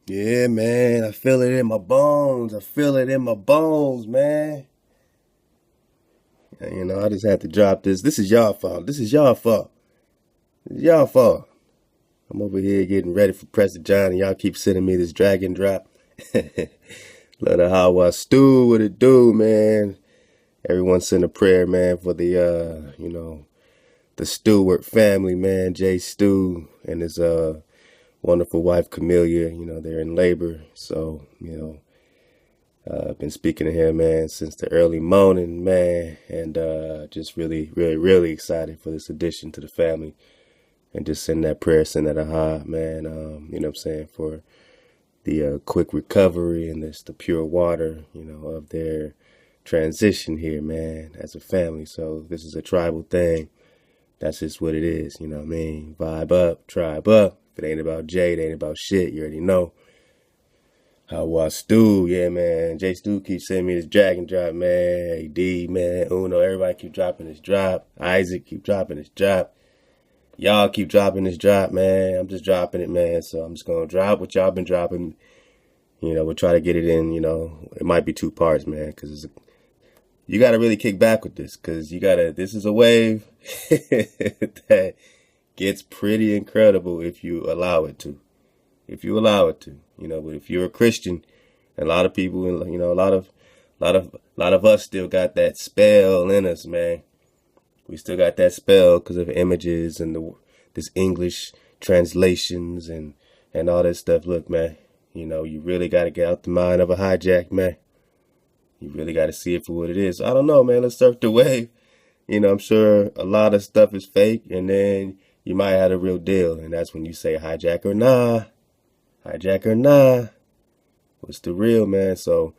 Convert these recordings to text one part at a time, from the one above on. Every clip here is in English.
Yeah, man, I feel it in my bones. I feel it in my bones, man. And, I just had to drop this. This is y'all fault. This is y'all fault. This is y'all fault. I'm over here getting ready for President John, and y'all keep sending me this dragon drop. Let her how I stew what it do, man. Everyone send a prayer, man, for the the Stewart family, man. Jay Stew and his wonderful wife Camellia. They're in labor, so I've been speaking to him, man, since the early morning, man, and just really, really, really excited for this addition to the family, and just send that prayer, send that aha, man. You know what I'm saying, for the quick recovery and the pure water, of their transition here, man, as a family. So this is a tribal thing. That's just what it is, you know what I mean? Vibe up, tribe up. If it ain't about Jay, it ain't about shit. You already know. How I Stu, yeah, man. Jay Stu keeps sending me this dragon drop, man. AD, man. Uno, everybody keep dropping this drop. Isaac keep dropping this drop. Y'all keep dropping this drop, man. I'm just dropping it, man. So I'm just going to drop what y'all been dropping. We'll try to get it in, it might be 2 parts, man, because you got to really kick back with this, because this is a wave that gets pretty incredible if you allow it to. If you allow it to, but if you're a Christian, a lot of people, a lot of us still got that spell in us, man. We still got that spell because of images and this English translations and all that stuff. Look, man, you really got to get out the mind of a hijack, man. You really got to see it for what it is. I don't know, man. Let's surf the wave. I'm sure a lot of stuff is fake, and then you might have a real deal, and that's when you say hijack or nah. Hijack or nah. What's the real, man? So,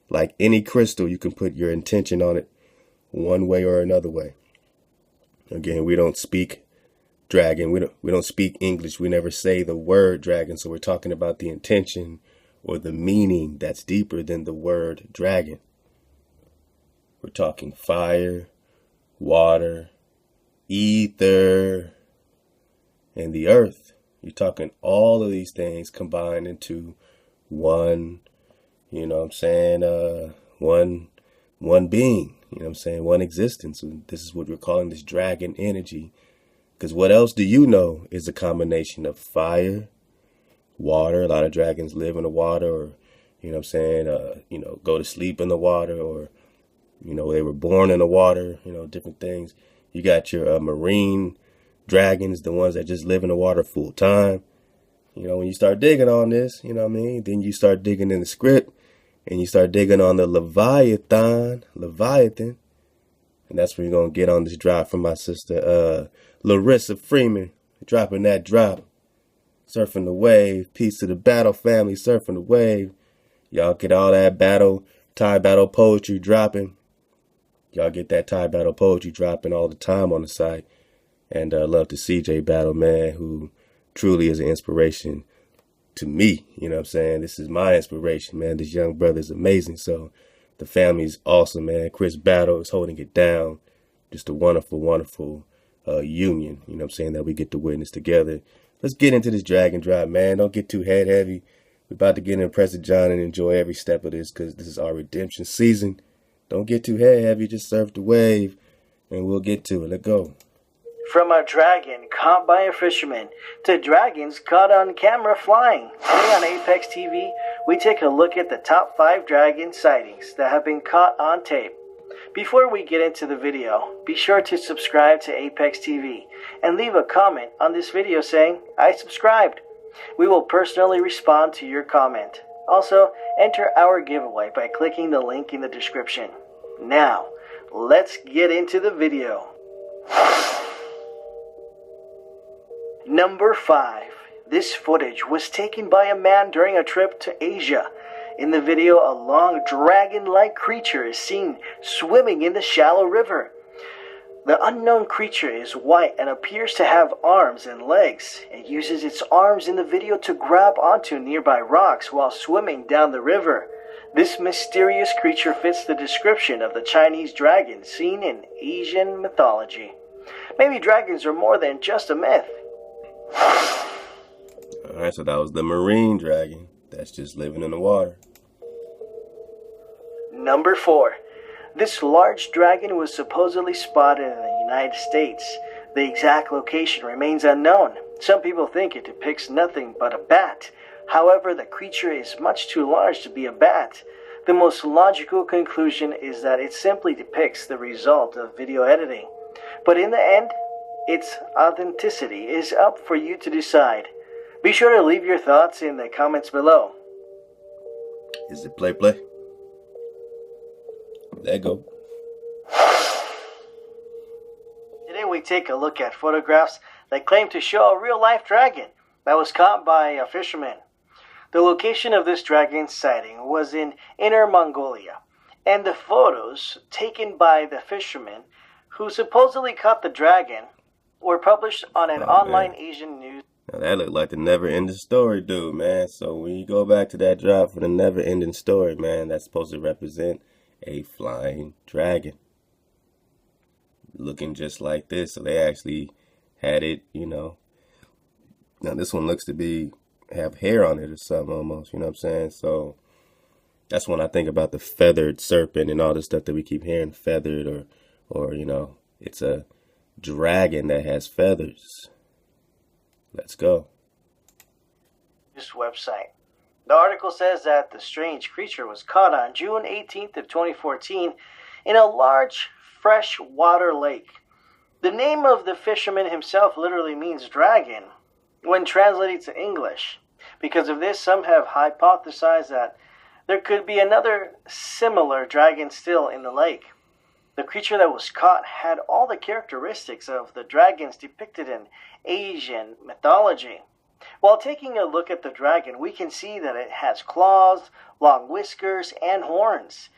like any crystal, you can put your intention on it one way or another way. Again, we don't speak dragon. We don't speak English. We never say the word dragon. So we're talking about the intention or the meaning that's deeper than the word dragon. We're talking fire, water, ether, and the earth. You're talking all of these things combined into one, one being, one existence. And this is what we're calling this dragon energy. Because what else do you know is a combination of fire, water. A lot of dragons live in the water, or, go to sleep in the water, or, they were born in the water, different things. You got your marine dragons, the ones that just live in the water full time. When you start digging on this, then you start digging in the script, and you start digging on the Leviathan, and that's where you're going to get on this drop from my sister, Larissa Freeman, dropping that drop, surfing the wave. Peace to the battle family, surfing the wave. Y'all get all that Thai battle poetry dropping. Y'all get that Thai battle poetry dropping all the time on the site. And I love the CJ battle, man, who truly is an inspiration to me. This is my inspiration, man. This young brother is amazing. So the family's awesome, man. Chris Battle is holding it down. Just a wonderful, wonderful union, that we get to witness together. Let's get into this dragon drop, man. Don't get too head heavy. We're about to get in President John and enjoy every step of this, because this is our redemption season. Don't get too head heavy. Just surf the wave, and we'll get to it. Let's go. From a dragon caught by a fisherman to dragons caught on camera flying. Today on Apex TV, we take a look at the top 5 dragon sightings that have been caught on tape. Before we get into the video, be sure to subscribe to Apex TV and leave a comment on this video saying, "I subscribed." We will personally respond to your comment. Also, enter our giveaway by clicking the link in the description. Now, let's get into the video. Number 5. This footage was taken by a man during a trip to Asia. In the video, a long dragon-like creature is seen swimming in the shallow river. The unknown creature is white and appears to have arms and legs. It uses its arms in the video to grab onto nearby rocks while swimming down the river. This mysterious creature fits the description of the Chinese dragon seen in Asian mythology. Maybe dragons are more than just a myth. Alright, so that was the marine dragon. That's just living in the water. Number 4. This large dragon was supposedly spotted in the United States. The exact location remains unknown. Some people think it depicts nothing but a bat. However, the creature is much too large to be a bat. The most logical conclusion is that it simply depicts the result of video editing. But in the end, its authenticity is up for you to decide. Be sure to leave your thoughts in the comments below. Is it play? There you go. Today we take a look at photographs that claim to show a real-life dragon that was caught by a fisherman. The location of this dragon sighting was in Inner Mongolia, and the photos taken by the fisherman who supposedly caught the dragon were published on an online Asian news. Now that looked like the never-ending story, dude, man. So when you go back to that drop for the never-ending story, man, that's supposed to represent a flying dragon. Looking just like this. So they actually had it, you know. Now this one looks to have hair on it or something almost, you know what I'm saying? So that's when I think about the feathered serpent and all this stuff that we keep hearing, feathered or you know, it's a dragon that has feathers. Let's go. This website. The article says that the strange creature was caught on June 18th of 2014 in a large freshwater lake. The name of the fisherman himself literally means dragon when translated to English. Because of this, some have hypothesized that there could be another similar dragon still in the lake. The creature that was caught had all the characteristics of the dragons depicted in Asian mythology. While taking a look at the dragon, we can see that it has claws, long whiskers, and horns.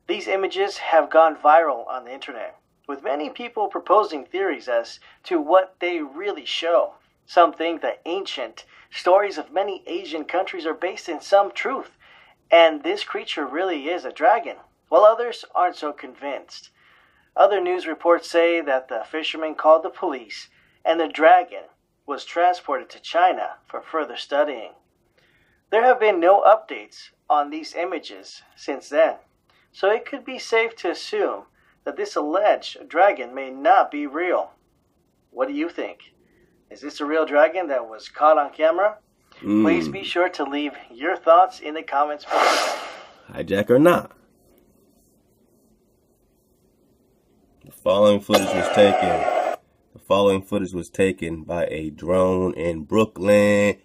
These images have gone viral on the internet, with many people proposing theories as to what they really show. Some think that ancient stories of many Asian countries are based in some truth, and this creature really is a dragon, while others aren't so convinced. Other news reports say that the fisherman called the police, and the dragon was transported to China for further studying. There have been no updates on these images since then, so it could be safe to assume that this alleged dragon may not be real. What do you think? Is this a real dragon that was caught on camera? Please be sure to leave your thoughts in the comments below. Hijack or not? The following footage was taken by a drone in Brooklyn.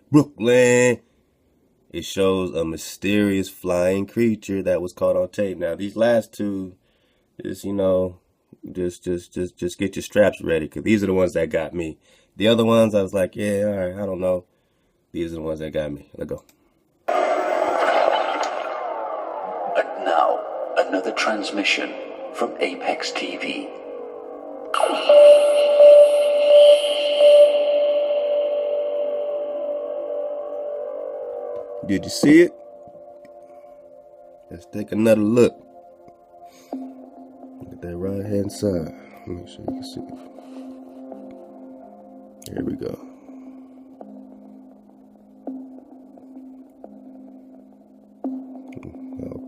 It shows a mysterious flying creature that was caught on tape. Now these last two, just you know, just get your straps ready, because these are the ones that got me. The other ones I was like, yeah, all right, I don't know. These are the ones that got me. Let's go. And now another transmission from Apex TV. Did you see it? Let's take another look. Look at that right hand side. Make sure you can see it. There we go.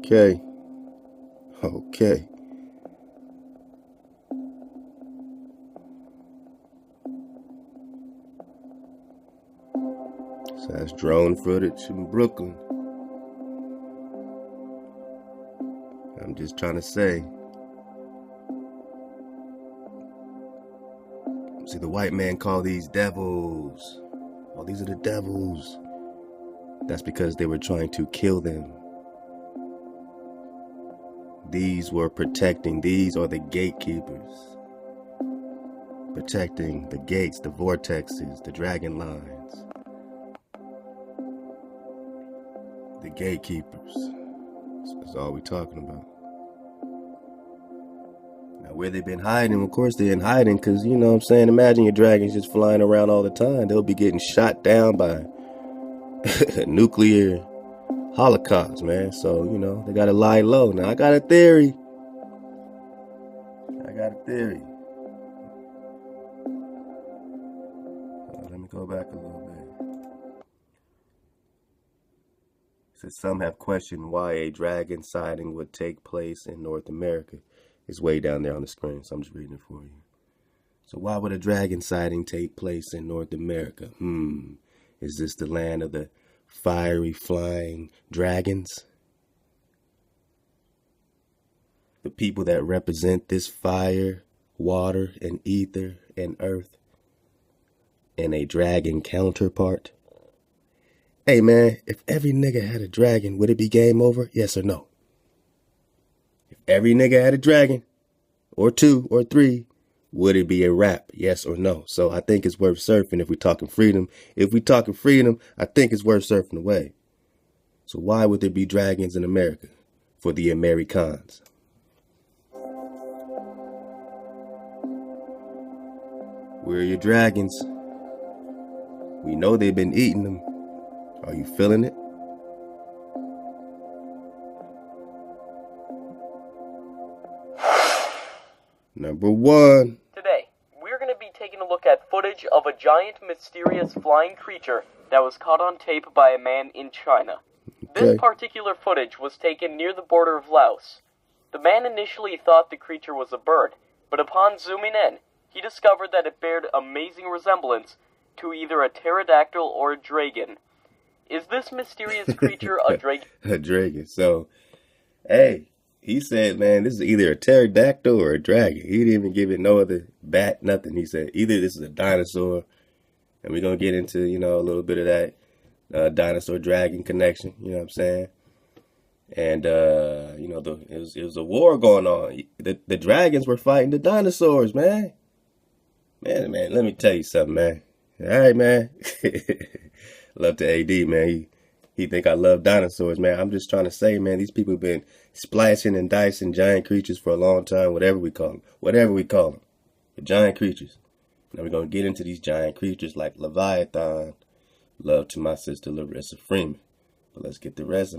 Okay. So that's drone footage in Brooklyn. I'm just trying to say. See, the white man called these devils. Oh, these are the devils. That's because they were trying to kill them. These are the gatekeepers. Protecting the gates, the vortexes, the dragon lines. The gatekeepers. That's all we're talking about. Now, where they've been hiding, of course they're in hiding because, you know what I'm saying, imagine your dragons just flying around all the time. They'll be getting shot down by nuclear holocaust, man. So, you know, they gotta lie low. Now, I got a theory. Let me go back a little bit. So some have questioned why a dragon sighting would take place in North America. It's way down there on the screen, so I'm just reading it for you. So why would a dragon sighting take place in North America? Is this the land of the fiery flying dragons? The people that represent this fire, water, and ether, and earth, and a dragon counterpart? Hey man, if every nigga had a dragon, would it be game over? Yes or no? If every nigga had a dragon, or 2 or 3, would it be a wrap? Yes or no? So I think it's worth surfing if we're talking freedom. If we're talking freedom, I think it's worth surfing away. So why would there be dragons in America? For the Ame'ricans. Where are your dragons? We know they've been eating them. Are you feeling it? Number 1. Today, we're going to be taking a look at footage of a giant, mysterious flying creature that was caught on tape by a man in China. Okay. This particular footage was taken near the border of Laos. The man initially thought the creature was a bird, but upon zooming in, he discovered that it bared amazing resemblance to either a pterodactyl or a dragon. Is this mysterious creature a dragon? A dragon. So, hey, he said, man, this is either a pterodactyl or a dragon. He didn't even give it no other bat, nothing. He said, either this is a dinosaur, and we're going to get into, a little bit of that dinosaur-dragon connection, you know what I'm saying? And, it was a war going on. The dragons were fighting the dinosaurs, man. Man, let me tell you something, man. All right, man. Love to AD, man. He think I love dinosaurs, man. I'm just trying to say, man, these people have been splashing and dicing giant creatures for a long time, whatever we call them. The giant creatures. Now we're going to get into these giant creatures like Leviathan. Love to my sister Larissa Freeman. But let's get the rest.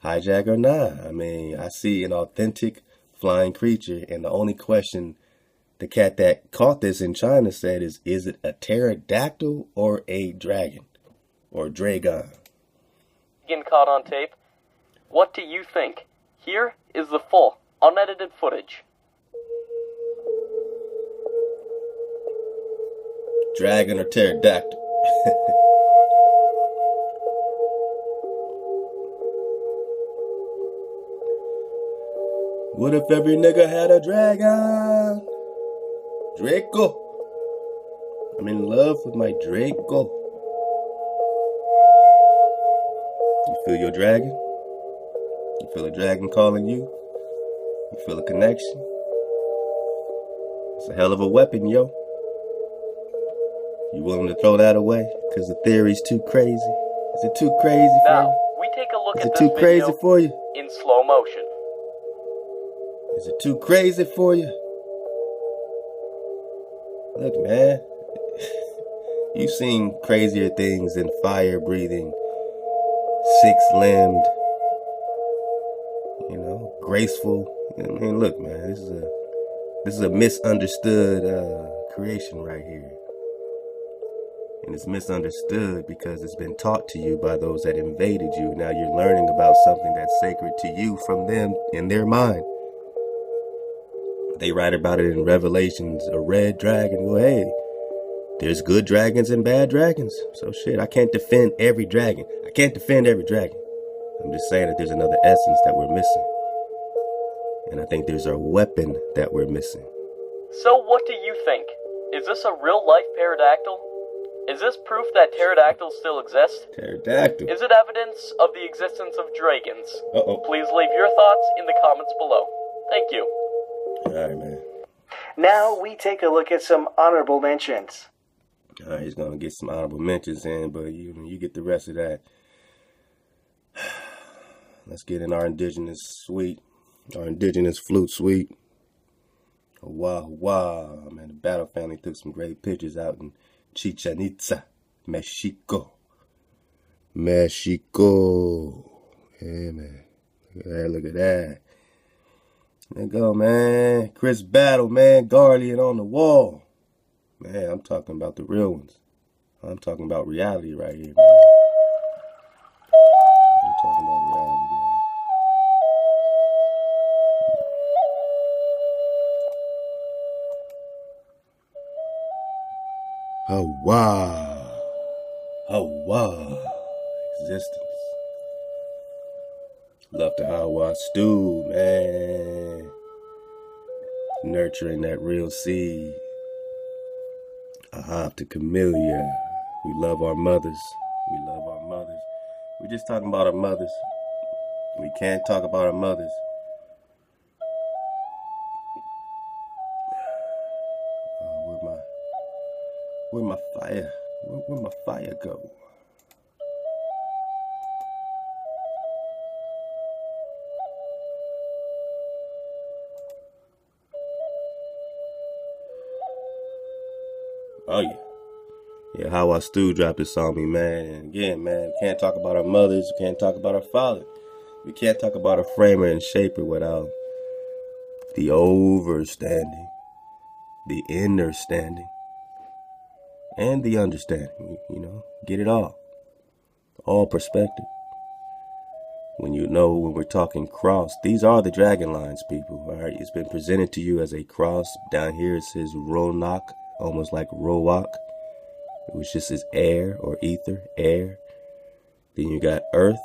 Hijack or not? I see an authentic flying creature, and the only question the cat that caught this in China said is it a pterodactyl or a dragon? Or dragon? Getting caught on tape? What do you think? Here is the full, unedited footage. Dragon or pterodactyl? What if every nigga had a dragon? Draco. I'm in love with my Draco. You feel your dragon? You feel a dragon calling you? You feel a connection? It's a hell of a weapon, yo. You willing to throw that away? Because the theory's too crazy. Is it too crazy for you? Now, we take a look Is at it this too crazy video for you? in slow motion. Is it too crazy for you? Look, man. You've seen crazier things than fire-breathing, six-limbed, graceful. Look, man, this is a misunderstood creation right here. And it's misunderstood because it's been taught to you by those that invaded you. Now you're learning about something that's sacred to you from them in their mind. They write about it in Revelations, a red dragon. Well, hey, there's good dragons and bad dragons. So shit, I can't defend every dragon. I'm just saying that there's another essence that we're missing. And I think there's a weapon that we're missing. So what do you think? Is this a real-life pterodactyl? Is this proof that pterodactyls still exist? Pterodactyl. Is it evidence of the existence of dragons? Uh-oh. Please leave your thoughts in the comments below. Thank you. All right, man. Now we take a look at some honorable mentions. All right, he's going to get some honorable mentions in, but you get the rest of that. Let's get in our indigenous suite, our indigenous flute suite. Wow, man, the Battle family took some great pictures out in Chichen Itza, Mexico. Yeah, man. Look at that. There you go, man. Chris Battle, man. Guardian on the wall. Man, I'm talking about the real ones. I'm talking about reality right here, man. Hawa. Hawa. Existence. Love the Hawa stew, man. Nurturing that real seed. Ahab to camellia. We love our mothers. We love our mothers. We're just talking about our mothers. We can't talk about our mothers. Where my fire? Where my fire go? Oh yeah. Yeah, how I Stu dropped this on me, man. And again, man, we can't talk about our mothers, we can't talk about our fathers. We can't talk about our framer and shaper without the overstanding, the understanding, and the understanding. You know, get it all perspective. When we're talking cross, these are the dragon lines, people. All right, it's been presented to you as a cross. Down here it says Ronak, almost like Roak, which just is air or ether, air. Then you got earth,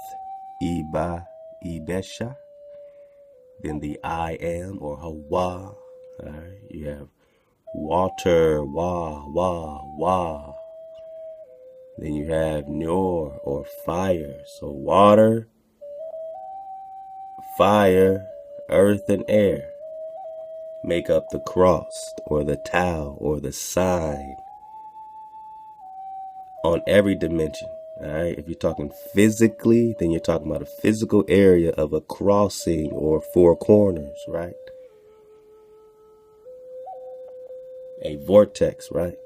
Iba, Ibesha. Then the I am or Hawa. All right, you have water, Wa. Then you have Nor or fire. So water, fire, earth, and air make up the cross or the tau or the sign on every dimension. All right, if you're talking physically, then you're talking about a physical area of a crossing or four corners, right? A vortex, right?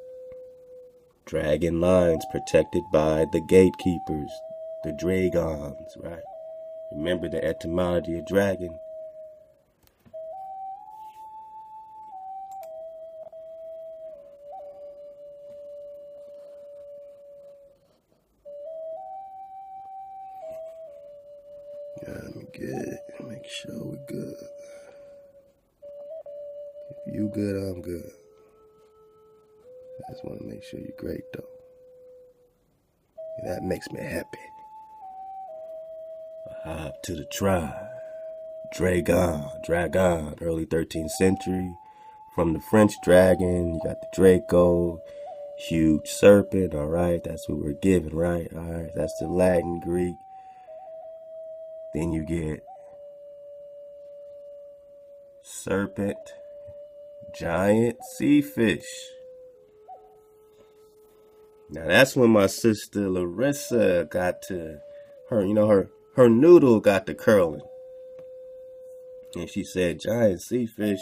Dragon lines protected by the gatekeepers, the dragons, right? Remember the etymology of dragon. I'm good. Make sure we're good. If you good, I'm good. I just want to make sure you're great, though. That makes me happy. Hop to the tribe. Dragon, early 13th century. From the French dragon, you got the Draco, huge serpent, all right? That's what we're given, right? All right, that's the Latin, Greek. Then you get serpent, giant sea fish. Now that's when my sister Larissa got to her noodle got to curling. And she said giant sea fish.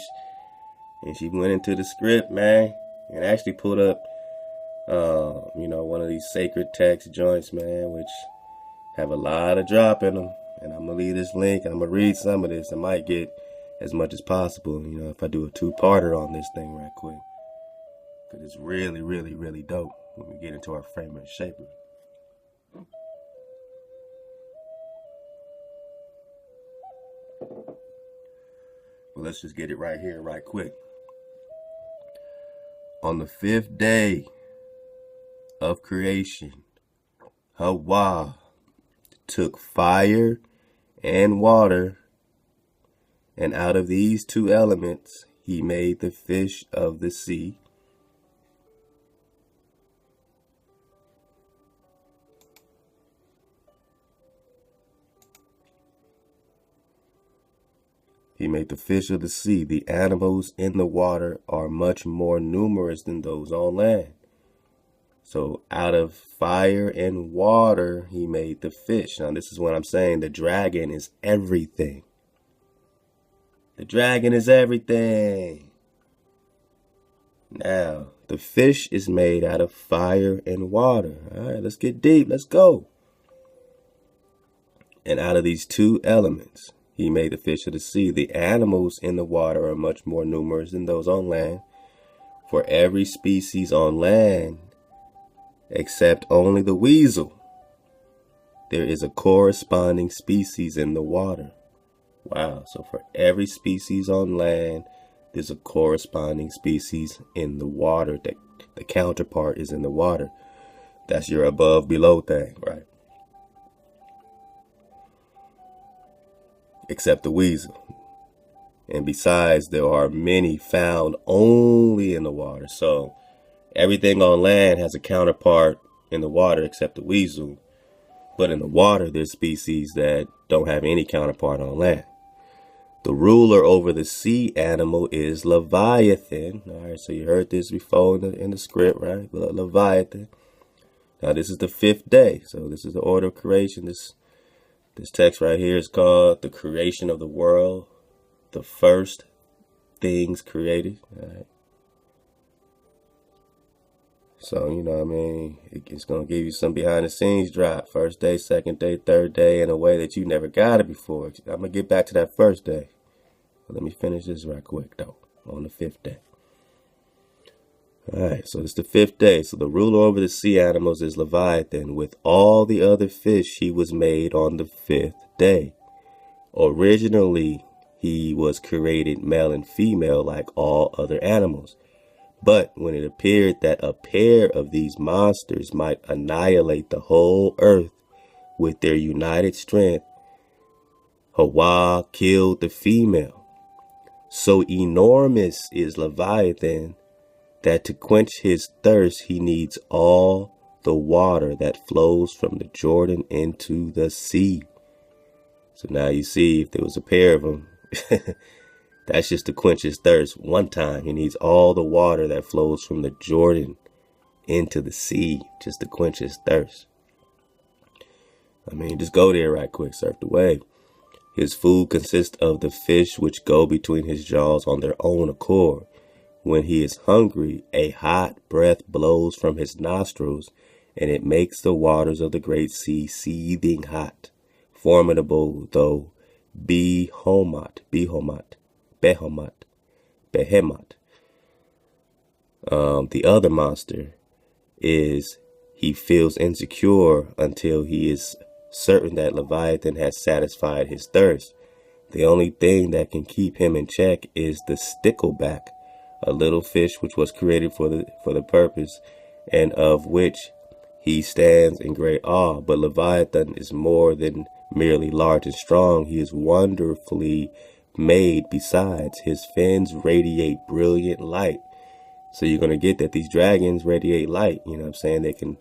And she went into the script, man, and actually pulled up one of these sacred text joints, man, which have a lot of drop in them. And I'm gonna leave this link and I'm gonna read some of this. I might get as much as possible, if I do a two-parter on this thing right quick. Because it's really, really, really dope when we get into our framer and shaper. Well, let's just get it right here, right quick. On the 5th day of creation, Hawa took fire and water, and out of these two elements he made the fish of the sea. He made the fish of the sea. The animals in the water are much more numerous than those on land. So out of fire and water, he made the fish. Now, this is what I'm saying. The dragon is everything. The dragon is everything. Now, the fish is made out of fire and water. All right, let's get deep. Let's go. And out of these two elements, he made the fish of the sea. The animals in the water are much more numerous than those on land. For every species on land, except only the weasel, there is a corresponding species in the water. Wow, so for every species on land, there's a corresponding species in the water. The counterpart is in the water. That's your above below thing, right? Except the weasel. And besides, there are many found only in the water. So everything on land has a counterpart in the water except the weasel. But in the water, there's species that don't have any counterpart on land. The ruler over the sea animal is Leviathan. All right, so you heard this before in the script, right? Leviathan. Now, this is the 5th day. So this is the order of creation. This text right here is called the creation of the world. The first things created. All right. So, you know what I mean? It's going to give you some behind the scenes drop. First day, second day, third day in a way that you never got it before. I'm going to get back to that first day. But let me finish this right quick, though, on the 5th day. All right, so it's the 5th day. So the ruler over the sea animals is Leviathan. With all the other fish, he was made on the 5th day. Originally, he was created male and female like all other animals. But when it appeared that a pair of these monsters might annihilate the whole earth with their united strength, Hawa killed the female. So enormous is Leviathan that to quench his thirst he needs all the water that flows from the Jordan into the sea. So now you see, if there was a pair of them, that's just to quench his thirst one time. He needs all the water that flows from the Jordan into the sea just to quench his thirst. I mean, just go there right quick, surf the wave. His food consists of the fish which go between his jaws on their own accord. When he is hungry, a hot breath blows from his nostrils, and it makes the waters of the great sea seething hot, formidable though behemoth. The other monster is he feels insecure until he is certain that Leviathan has satisfied his thirst. The only thing that can keep him in check is the stickleback, a little fish which was created for the purpose, and of which he stands in great awe. But Leviathan is more than merely large and strong. He is wonderfully made. Besides, his fins radiate brilliant light. So you're going to get that these dragons radiate light. You know what I'm saying? They can,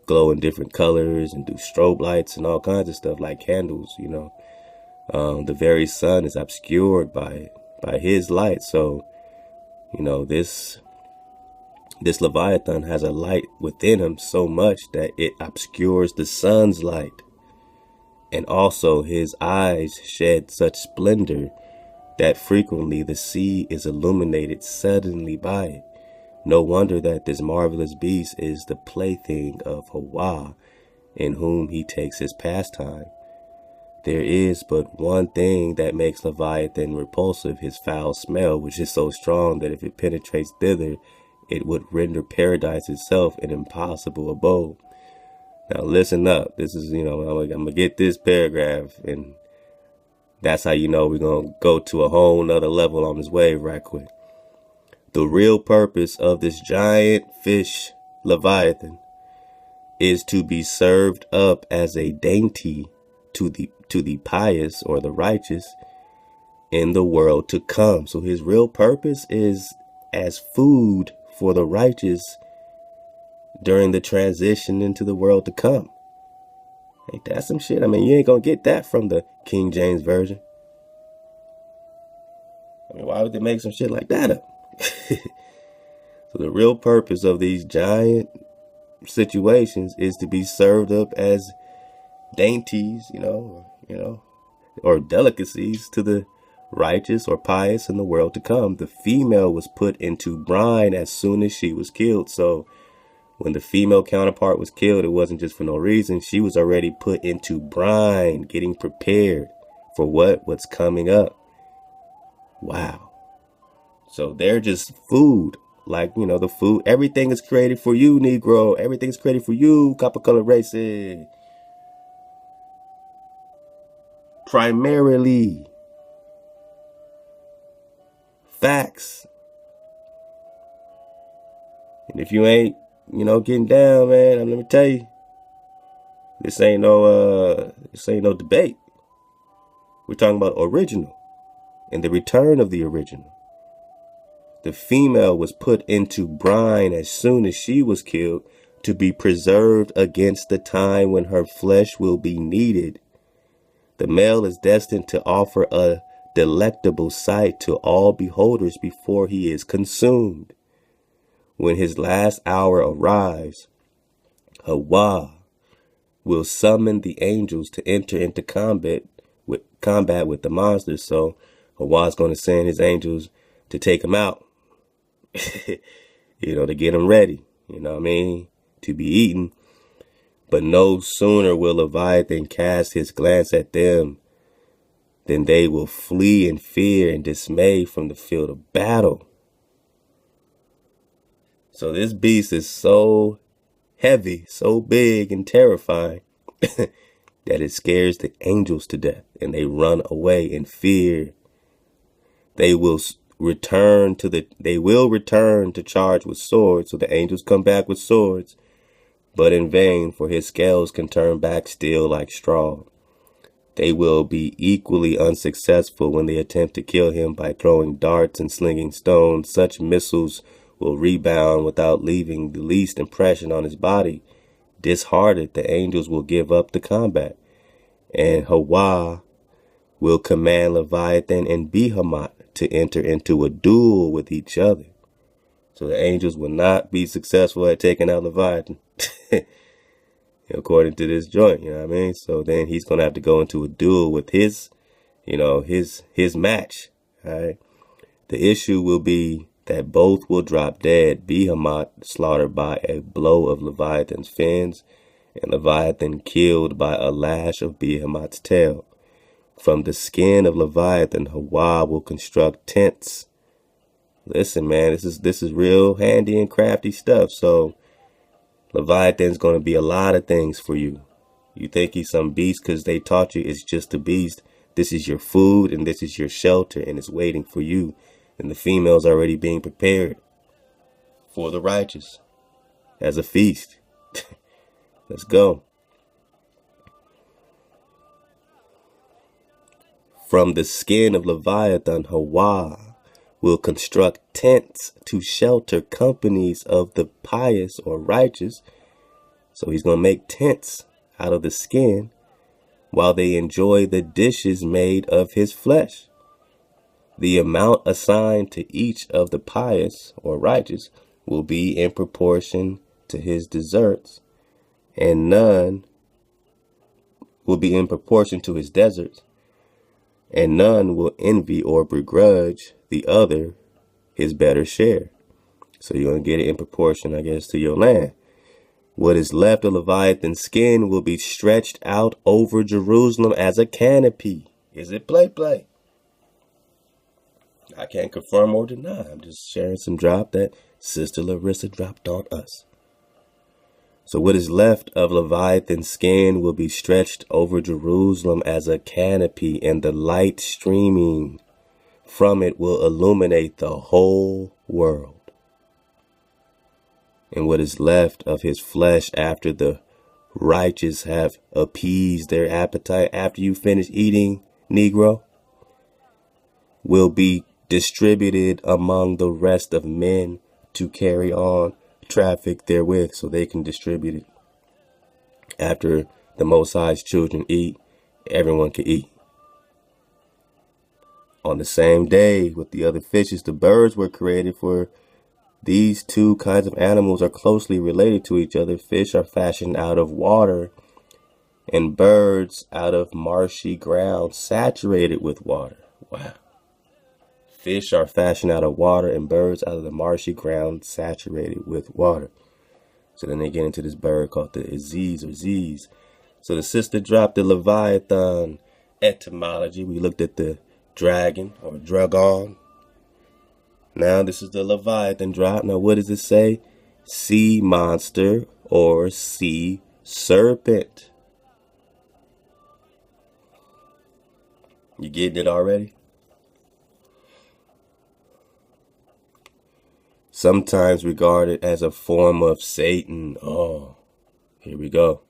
glow in different colors and do strobe lights and all kinds of stuff like candles, The very sun is obscured by his light. So, this Leviathan has a light within him so much that it obscures the sun's light. And also his eyes shed such splendor that frequently the sea is illuminated suddenly by it. No wonder that this marvelous beast is the plaything of Hawa, in whom he takes his pastime. There is but one thing that makes Leviathan repulsive, his foul smell, which is so strong that if it penetrates thither, it would render paradise itself an impossible abode. Now listen up. This is, I'm going to get this paragraph, and that's how you know we're going to go to a whole nother level on this wave right quick. The real purpose of this giant fish, Leviathan, is to be served up as a dainty to the pious or the righteous in the world to come. So his real purpose is as food for the righteous during the transition into the world to come. Ain't that some shit? I mean, you ain't gonna get that from the King James Version. I mean, why would they make some shit like that up? So the real purpose of these giant situations is to be served up as dainties, or delicacies to the righteous or pious in the world to come. The female was put into brine as soon as she was killed. So when the female counterpart was killed, it wasn't just for no reason. She was already put into brine, getting prepared for what's coming up. Wow. So they're just food, like, the food. Everything is created for you, Negro. Everything's created for you, copper color races. Primarily. Facts. if you ain't, getting down, man, let me tell you, this ain't no debate. We're talking about original and the return of the original. The female was put into brine as soon as she was killed to be preserved against the time when her flesh will be needed. The male is destined to offer a delectable sight to all beholders before he is consumed. When his last hour arrives, Hawa will summon the angels to enter into combat with the monsters. So Hawa's going to send his angels to take him out, to get him ready, to be eaten. But no sooner will Leviathan cast his glance at them than they will flee in fear and dismay from the field of battle. So this beast is so heavy, so big and terrifying that it scares the angels to death, and they run away in fear. They will return to charge with swords. So the angels come back with swords, but in vain, for his scales can turn back steel like straw. They will be equally unsuccessful when they attempt to kill him by throwing darts and slinging stones. Such missiles will rebound without leaving the least impression on his body. Disheartened, the angels will give up the combat, and Hawa will command Leviathan and Behemoth to enter into a duel with each other. So the angels will not be successful at taking out Leviathan, according to this joint, So then he's going to have to go into a duel with his match, all right? The issue will be that both will drop dead, Behemoth slaughtered by a blow of Leviathan's fins, and Leviathan killed by a lash of Behemoth's tail. From the skin of Leviathan, Hawa will construct tents. Listen, man, this is real handy and crafty stuff. So Leviathan's going to be a lot of things for you. You think he's some beast because they taught you it's just a beast. This is your food and this is your shelter, and it's waiting for you. And the female's already being prepared for the righteous as a feast. Let's go. From the skin of Leviathan, Hawa will construct tents to shelter companies of the pious or righteous. So he's going to make tents out of the skin while they enjoy the dishes made of his flesh. The amount assigned to each of the pious or righteous will be in proportion to his deserts, and none will be in proportion to his deserts, and none will envy or begrudge the other his better share. So you're going to get it in proportion, I guess, to your land. What is left of Leviathan's skin will be stretched out over Jerusalem as a canopy. Is it play? I can't confirm or deny. I'm just sharing some drop that Sister Larissa dropped on us. So what is left of Leviathan's skin will be stretched over Jerusalem as a canopy, and the light streaming from it will illuminate the whole world. And what is left of his flesh after the righteous have appeased their appetite, after you finish eating, Negro, will be distributed among the rest of men to carry on traffic therewith, so they can distribute it. After the Most High's children eat, everyone can eat. On the same day with the other fishes, the birds were created, for these two kinds of animals are closely related to each other. Fish are fashioned out of water, and birds out of marshy ground saturated with water. Wow. Fish are fashioned out of water, and birds out of the marshy ground saturated with water. So then they get into this bird called the Aziz or Ziz. So the sister dropped the Leviathan etymology. We looked at the dragon or dragon. Now this is the Leviathan drop. Now what does it say? Sea monster or sea serpent. You getting it already? sometimes regarded as a form of Satan. Oh, here we go.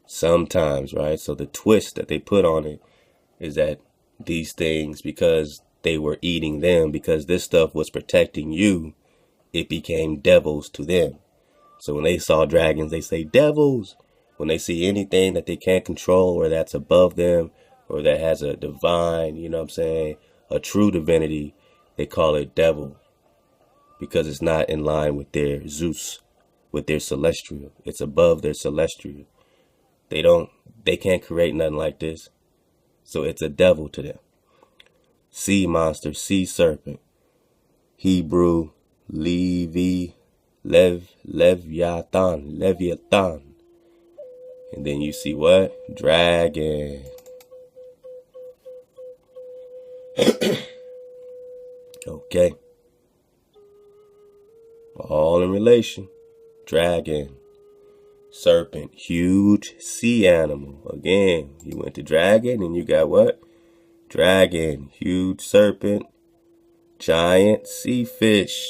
Sometimes, right? So the twist that they put on it is that these things, because they were eating them, because this stuff was protecting you, it became devils to them. So when they saw dragons, they say devils. When they see anything that they can't control or that's above them or that has a divine, you know what I'm saying, a true divinity, they call it devil, because it's not in line with their Zeus, with their celestial. It's above their celestial. They can't create nothing like this. So it's a devil to them. Sea monster, sea serpent. Hebrew, Leviathan. And then you see what? Dragon. Okay. All in relation. Dragon. Serpent. Huge sea animal. Again, you went to dragon and you got what? Dragon. Huge serpent. Giant sea fish.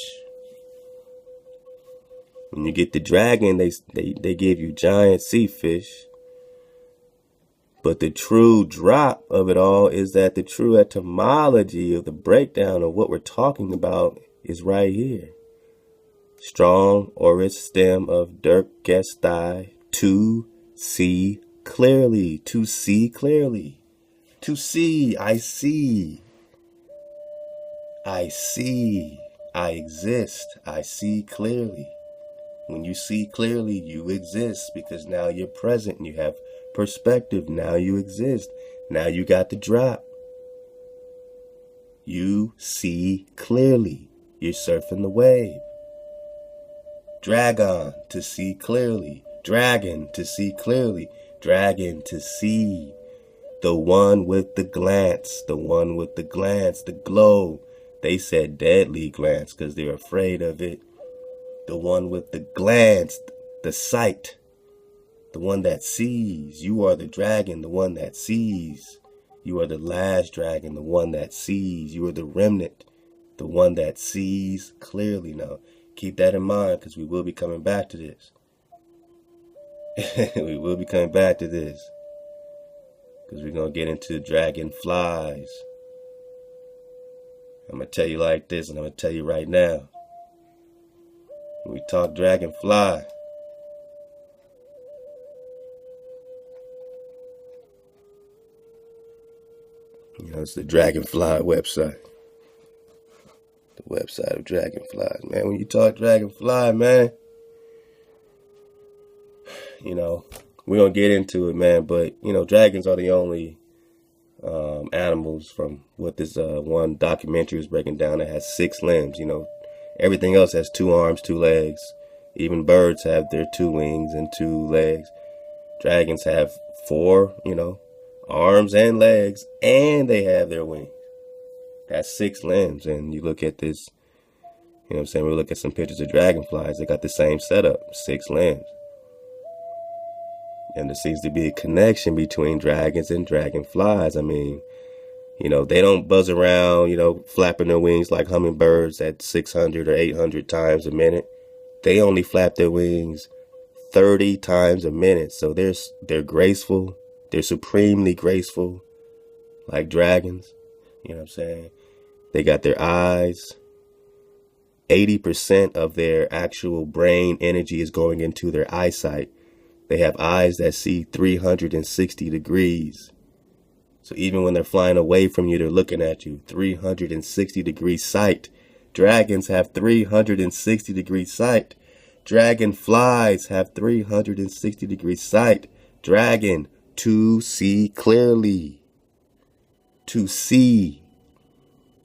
When you get the dragon, they give you giant sea fish. But the true drop of it all is that the true etymology of the breakdown of what we're talking about is right here. Strong aorist stem of Dirkgestai, to see clearly, to see clearly, to see, I see, I see, I exist, I see clearly. When you see clearly, you exist, because now you're present and you have perspective. Now you exist. Now you got the drop. You see clearly. You're surfing the wave. Dragon, to see clearly. Dragon, to see clearly. Dragon, to see. The one with the glance. The one with the glance. The glow. They said deadly glance because they're afraid of it. The one with the glance, the sight, the one that sees. You are the dragon, the one that sees. You are the last dragon, the one that sees. You are the remnant, the one that sees clearly. Now, keep that in mind, because we will be coming back to this. We will be coming back to this, because we're going to get into dragonflies. I'm going to tell you like this, and I'm going to tell you right now. When we talk dragonfly, it's the Dragonfly website. The website of dragonflies, man. When you talk dragonfly, man, we're going to get into it, man. But, dragons are the only animals, from what this one documentary is breaking down, that has 6 limbs. Everything else has 2 arms, 2 legs. Even birds have their 2 wings and 2 legs. Dragons have 4, arms and legs, and they have their wings. That's 6 limbs. And you look at this, we look at some pictures of dragonflies. They got the same setup, 6 limbs. And there seems to be a connection between dragons and dragonflies. They don't buzz around, flapping their wings like hummingbirds at 600 or 800 times a minute. They only flap their wings 30 times a minute. So they're graceful. They're supremely graceful, like dragons. They got their eyes. 80% of their actual brain energy is going into their eyesight. They have eyes that see 360 degrees. So even when they're flying away from you, they're looking at you. 360 degree sight. Dragons have 360 degree sight. Dragonflies have 360 degree sight. Dragon, to see clearly. To see.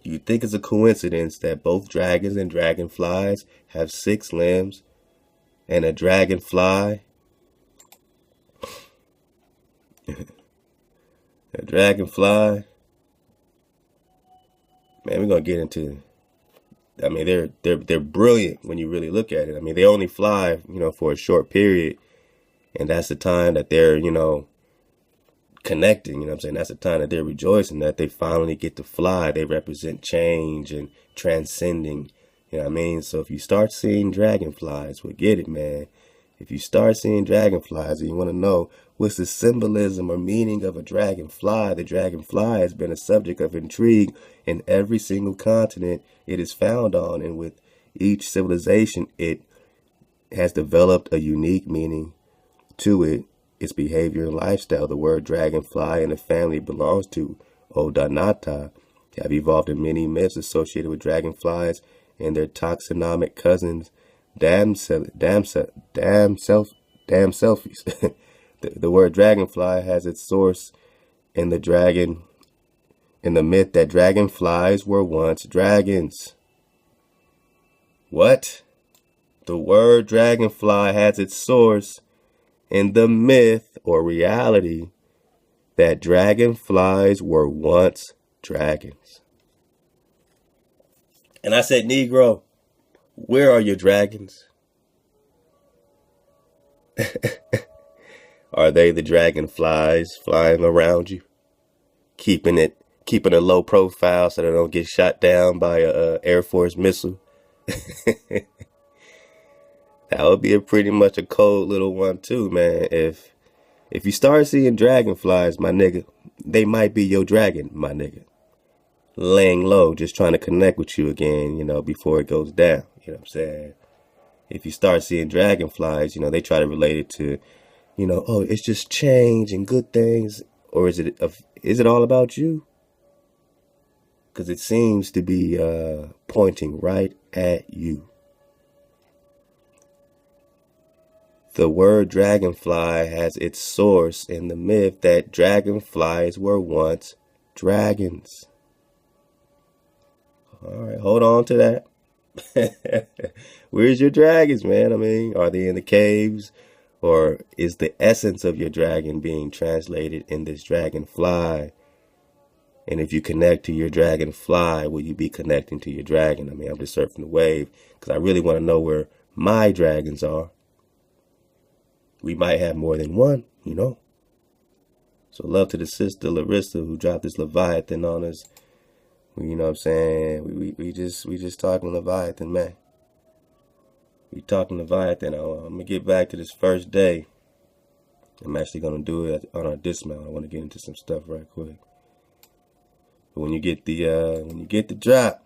You think it's a coincidence that both dragons and dragonflies have 6 limbs, and a dragonfly, man, we're gonna get into. They're brilliant when you really look at it. They only fly, for a short period, and that's the time that they're, connecting. That's the time that they're rejoicing that they finally get to fly. They represent change and transcending. You know what I mean? So if you start seeing dragonflies, well, get it, man. If you start seeing dragonflies and you want to know what's the symbolism or meaning of a dragonfly, the dragonfly has been a subject of intrigue in every single continent it is found on. And with each civilization, it has developed a unique meaning to it, its behavior and lifestyle. The word dragonfly and the family it belongs to, Odanata, have evolved in many myths associated with dragonflies and their taxonomic cousins, selfies. The word dragonfly has its source in the myth that dragonflies were once dragons. What? The word dragonfly has its source in the myth or reality that dragonflies were once dragons. And I said, Negro, where are your dragons? Are they the dragonflies flying around you? Keeping a low profile so they don't get shot down by a Air Force missile? That would be pretty much a cold little one too, man. If you start seeing dragonflies, my nigga, they might be your dragon, my nigga. Laying low, just trying to connect with you again, before it goes down. You know what I'm saying? If you start seeing dragonflies, they try to relate it to, oh, it's just change and good things. Or is it all about you? Because it seems to be pointing right at you. The word dragonfly has its source in the myth that dragonflies were once dragons. All right, hold on to that. Where's your dragons, man? I mean, are they in the caves? Or is the essence of your dragon being translated in this dragonfly? And if you connect to your dragonfly, will you be connecting to your dragon? I mean, I'm just surfing the wave because I really want to know where my dragons are. We might have more than one, So love to the sister Larissa who dropped this Leviathan on us. You know what I'm saying? We just talking Leviathan, man. We talking Leviathan. I'm gonna get back to this first day. I'm actually gonna do it on our dismount. I want to get into some stuff right quick. But when you get the drop,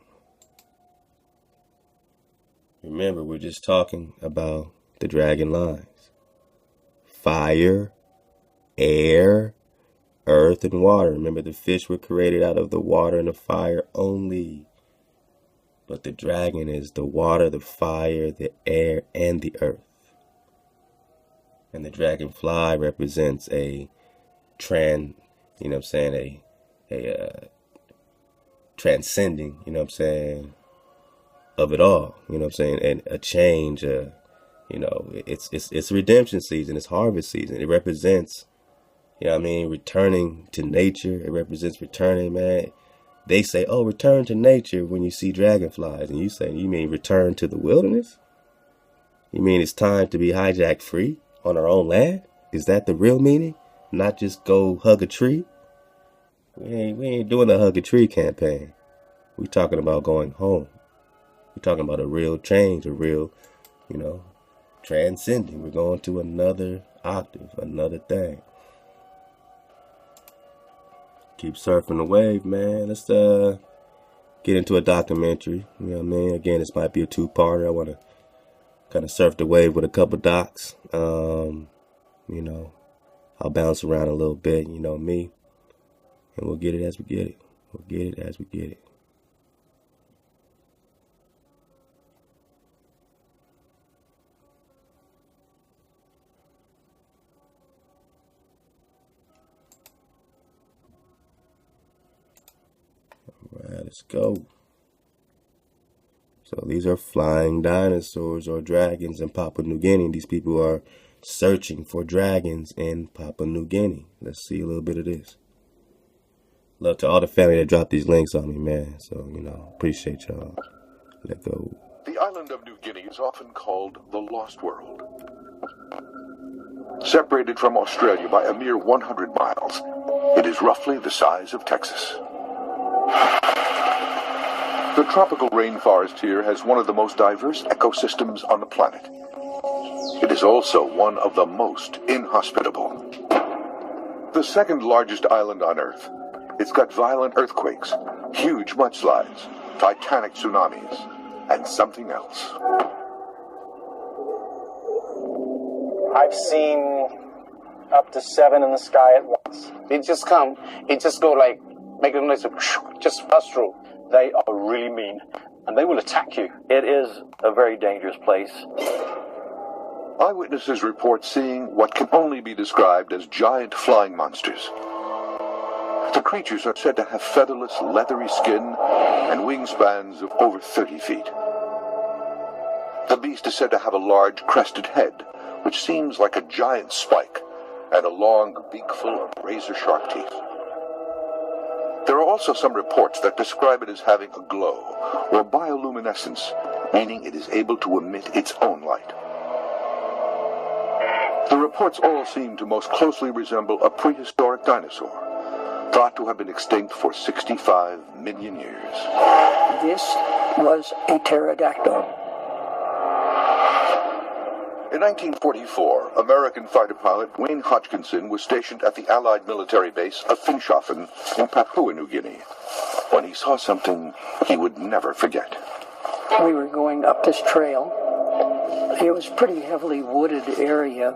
remember we're just talking about the dragon lines: fire, air, earth, and water. Remember, the fish were created out of the water and the fire only. But the dragon is the water, the fire, the air, and the earth. And the dragonfly represents a transcending, of it all, and a change, it's redemption season, it's harvest season. It represents, returning to nature. It represents returning, man. They say, oh, return to nature when you see dragonflies. And you mean return to the wilderness? You mean it's time to be hijacked free on our own land? Is that the real meaning? Not just go hug a tree? We ain't doing the hug a tree campaign. We talking about going home. We're talking about a real change, a real, transcending. We're going to another octave, another thing. Keep surfing the wave, man. Let's get into a documentary. You know what I mean? Again, this might be a two-parter. I want to kind of surf the wave with a couple docs. I'll bounce around a little bit, me. And we'll get it as we get it. We'll get it as we get it. Let's go. So these are flying dinosaurs or dragons in Papua New Guinea. These people are searching for dragons in Papua New Guinea. Let's see a little bit of this. Love to all the family that dropped these links on me, man. So, appreciate y'all. Let go. The island of New Guinea is often called the Lost World. Separated from Australia by a mere 100 miles, it is roughly the size of Texas. The tropical rainforest here has one of the most diverse ecosystems on the planet. It is also one of the most inhospitable. The second largest island on Earth. It's got violent earthquakes, huge mudslides, titanic tsunamis, and something else. I've seen up to 7 in the sky at once. It just go like, make a noise, just pass through. They are really mean, and they will attack you. It is a very dangerous place. Eyewitnesses report seeing what can only be described as giant flying monsters. The creatures are said to have featherless, leathery skin and wingspans of over 30 feet. The beast is said to have a large crested head, which seems like a giant spike, and a long beak full of razor-sharp teeth. There are also some reports that describe it as having a glow, or bioluminescence, meaning it is able to emit its own light. The reports all seem to most closely resemble a prehistoric dinosaur, thought to have been extinct for 65 million years. This was a pterodactyl. In 1944, American fighter pilot Wayne Hodgkinson was stationed at the Allied military base of Finschhafen in Papua New Guinea when he saw something he would never forget. We were going up this trail. It was a pretty heavily wooded area,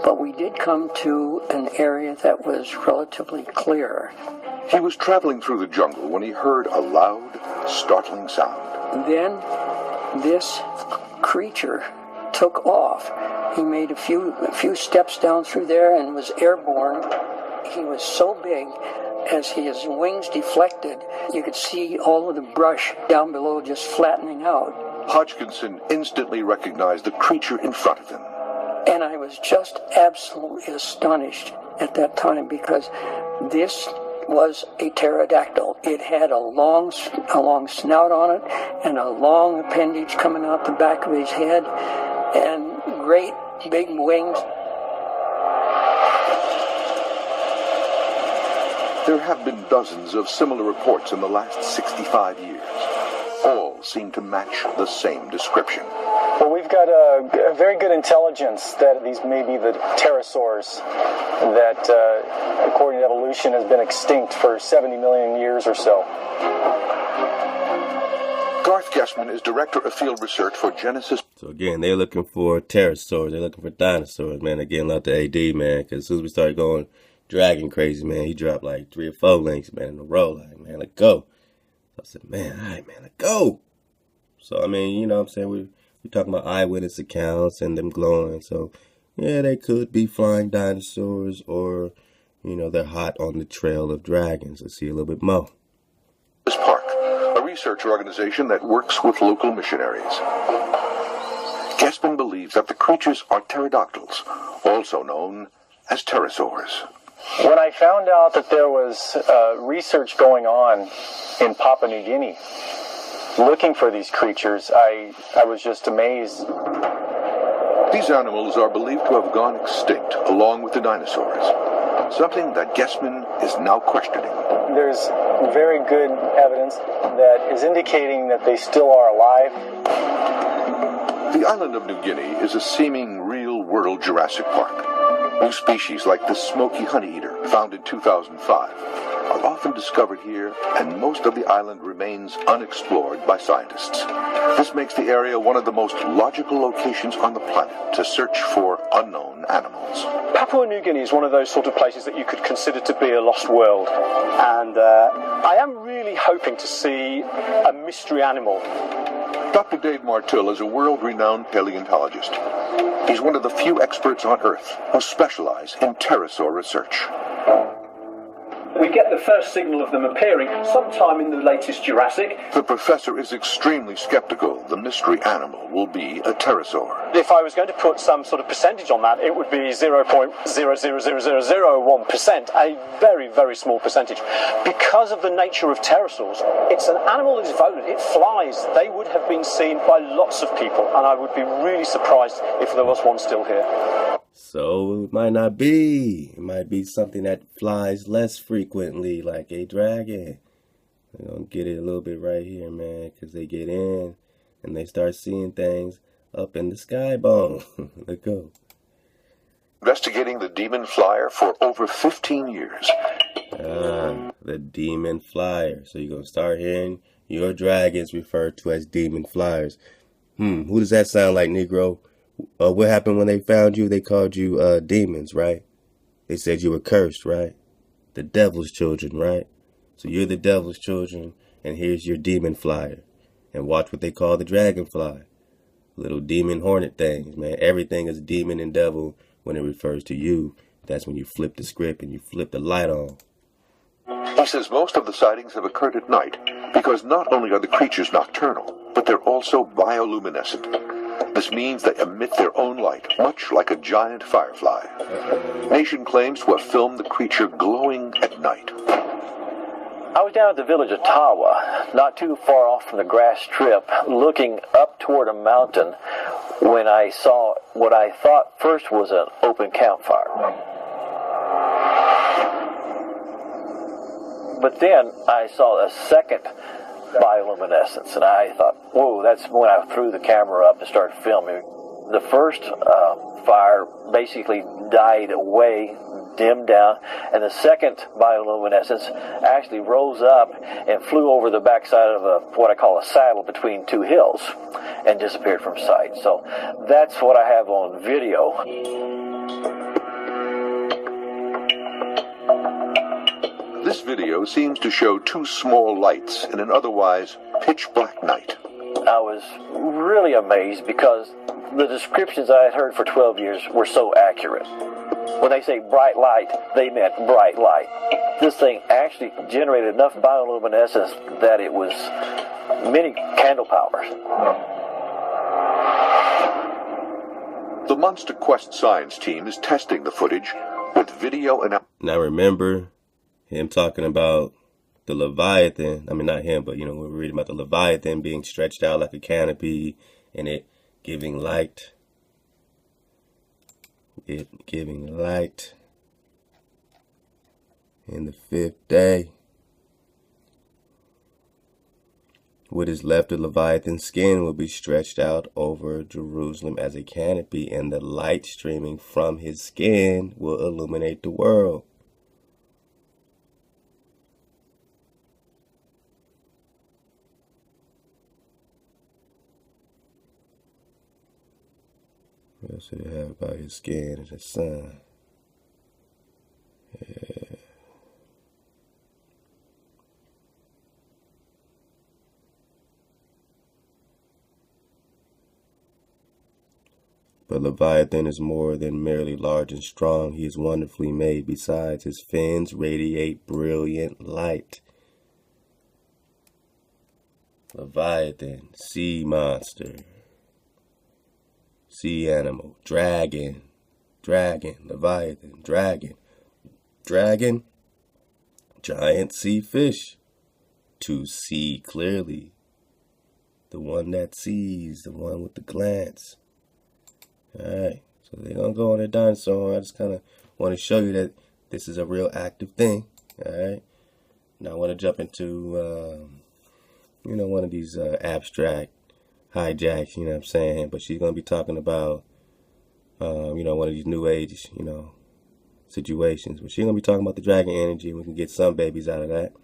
but we did come to an area that was relatively clear. He was traveling through the jungle when he heard a loud, startling sound. Then this creature took off. He made a few steps down through there and was airborne. He was so big, as his wings deflected, you could see all of the brush down below just flattening out. Hodgkinson instantly recognized the creature in front of him. And I was just absolutely astonished at that time because this was a pterodactyl. It had a long snout on it and a long appendage coming out the back of his head and great big wings. There have been dozens of similar reports in the last 65 years. All seem to match the same description. Well, we've got a very good intelligence that these may be the pterosaurs that, according to evolution, has been extinct for 70 million years or so. Garth Guessman is director of field research for Genesis. So again, they're looking for pterosaurs. They're looking for dinosaurs, man. Again, love the AD, man, because as soon as we started going dragon crazy, man, he dropped like 3 or 4 links, man, in a row. Like, man, let's go. So I said, man, all right, man, let's go. So, I mean, you know what I'm saying? We're talking about eyewitness accounts and them glowing. So, yeah, they could be flying dinosaurs or, you know, they're hot on the trail of dragons. Let's see a little bit more. This park, a research organization that works with local missionaries. Guessman believes that the creatures are pterodactyls, also known as pterosaurs. When I found out that there was research going on in Papua New Guinea looking for these creatures, I was just amazed. These animals are believed to have gone extinct along with the dinosaurs, something that Guessman is now questioning. There's very good evidence that is indicating that they still are alive. The island of New Guinea is a seeming real-world Jurassic Park. New species like the smoky honeyeater, found in 2005, are often discovered here, and most of the island remains unexplored by scientists. This makes the area one of the most logical locations on the planet to search for unknown animals. Papua New Guinea is one of those sort of places that you could consider to be a lost world. And I am really hoping to see a mystery animal. Dr. Dave Martell is a world-renowned paleontologist. He's one of the few experts on Earth who specialize in pterosaur research. We get the first signal of them appearing sometime in the latest Jurassic. The professor is extremely skeptical the mystery animal will be a pterosaur. If I was going to put some sort of percentage on that, it would be 0.00001%, a very, very small percentage. Because of the nature of pterosaurs, it's an animal that is voted, it flies. They would have been seen by lots of people, and I would be really surprised if there was one still here. So it might not be. It might be something that flies less frequently, like a dragon. They're going to get it a little bit right here, man, because they get in and they start seeing things up in the sky bone. Let's go. Investigating the demon flyer for over 15 years. The demon flyer. So you're going to start hearing your dragons referred to as demon flyers. Who does that sound like, Negro? What happened when they found you? They called you demons, right? They said you were cursed, right? The devil's children, right? So you're the devil's children, and here's your demon flyer. And watch what they call the dragonfly. Little demon hornet things, man. Everything is demon and devil when it refers to you. That's when you flip the script and you flip the light on. He says most of the sightings have occurred at night because not only are the creatures nocturnal, but they're also bioluminescent. This means they emit their own light, much like a giant firefly. Nation claims to have filmed the creature glowing at night. I was down at the village of Tawa, not too far off from the grass strip, looking up toward a mountain when I saw what I thought first was an open campfire. But then I saw a second bioluminescence, and I thought, whoa, that's when I threw the camera up and started filming. The first fire basically died away, dimmed down, and the second bioluminescence actually rose up and flew over the backside of what I call a saddle between two hills and disappeared from sight. So that's what I have on video. This video seems to show two small lights in an otherwise pitch black night. I was really amazed because the descriptions I had heard for 12 years were so accurate. When they say bright light, they meant bright light. This thing actually generated enough bioluminescence that it was many candle powers. The Monster Quest science team is testing the footage with video and... Now remember him talking about the Leviathan. I mean, not him, but, we're reading about the Leviathan being stretched out like a canopy and it giving light. It giving light in the fifth day. What is left of Leviathan's skin will be stretched out over Jerusalem as a canopy, and the light streaming from his skin will illuminate the world. What else did it have about his skin and the sun? Yeah. But Leviathan is more than merely large and strong. He is wonderfully made. Besides, his fins radiate brilliant light. Leviathan, sea monster. Sea animal, dragon, Leviathan, dragon, giant sea fish, to see clearly, the one that sees, the one with the glance. Alright, so they're going to go on their dinosaur. I just kind of want to show you that this is a real active thing. Alright, now I want to jump into, one of these abstract hijacks, you know what I'm saying? But she's going to be talking about, one of these new age, situations. But she's going to be talking about the dragon energy, and we can get some babies out of that.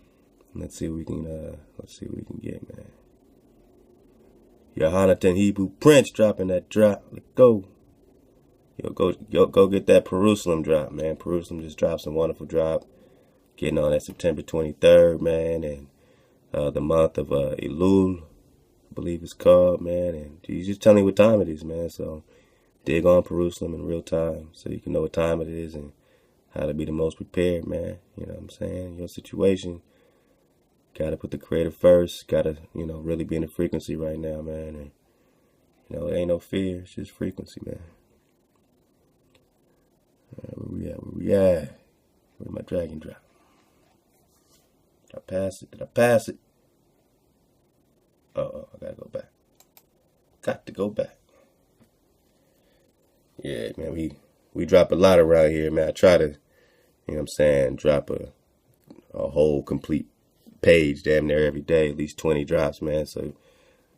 And let's see what we can, get, man. Jonathan Hebrew Prince dropping that drop. Let's go. Go get that Jerusalem drop, man. Jerusalem just dropped some wonderful drop. Getting on that September 23rd, man. And the month of Elul, I believe it's called, man, and he's just telling you what time it is, man. So dig on Jerusalem in real time so you can know what time it is and how to be the most prepared, man. You know what I'm saying? Your situation, gotta put the creator first, gotta, really be in the frequency right now, man. And it ain't no fear, it's just frequency, man. Where we at? Where's my dragon drop? Did I pass it? Oh, I gotta go back. Got to go back. Yeah, man, we drop a lot around here, man. I try to, drop a whole complete page damn near every day, at least 20 drops, man. So,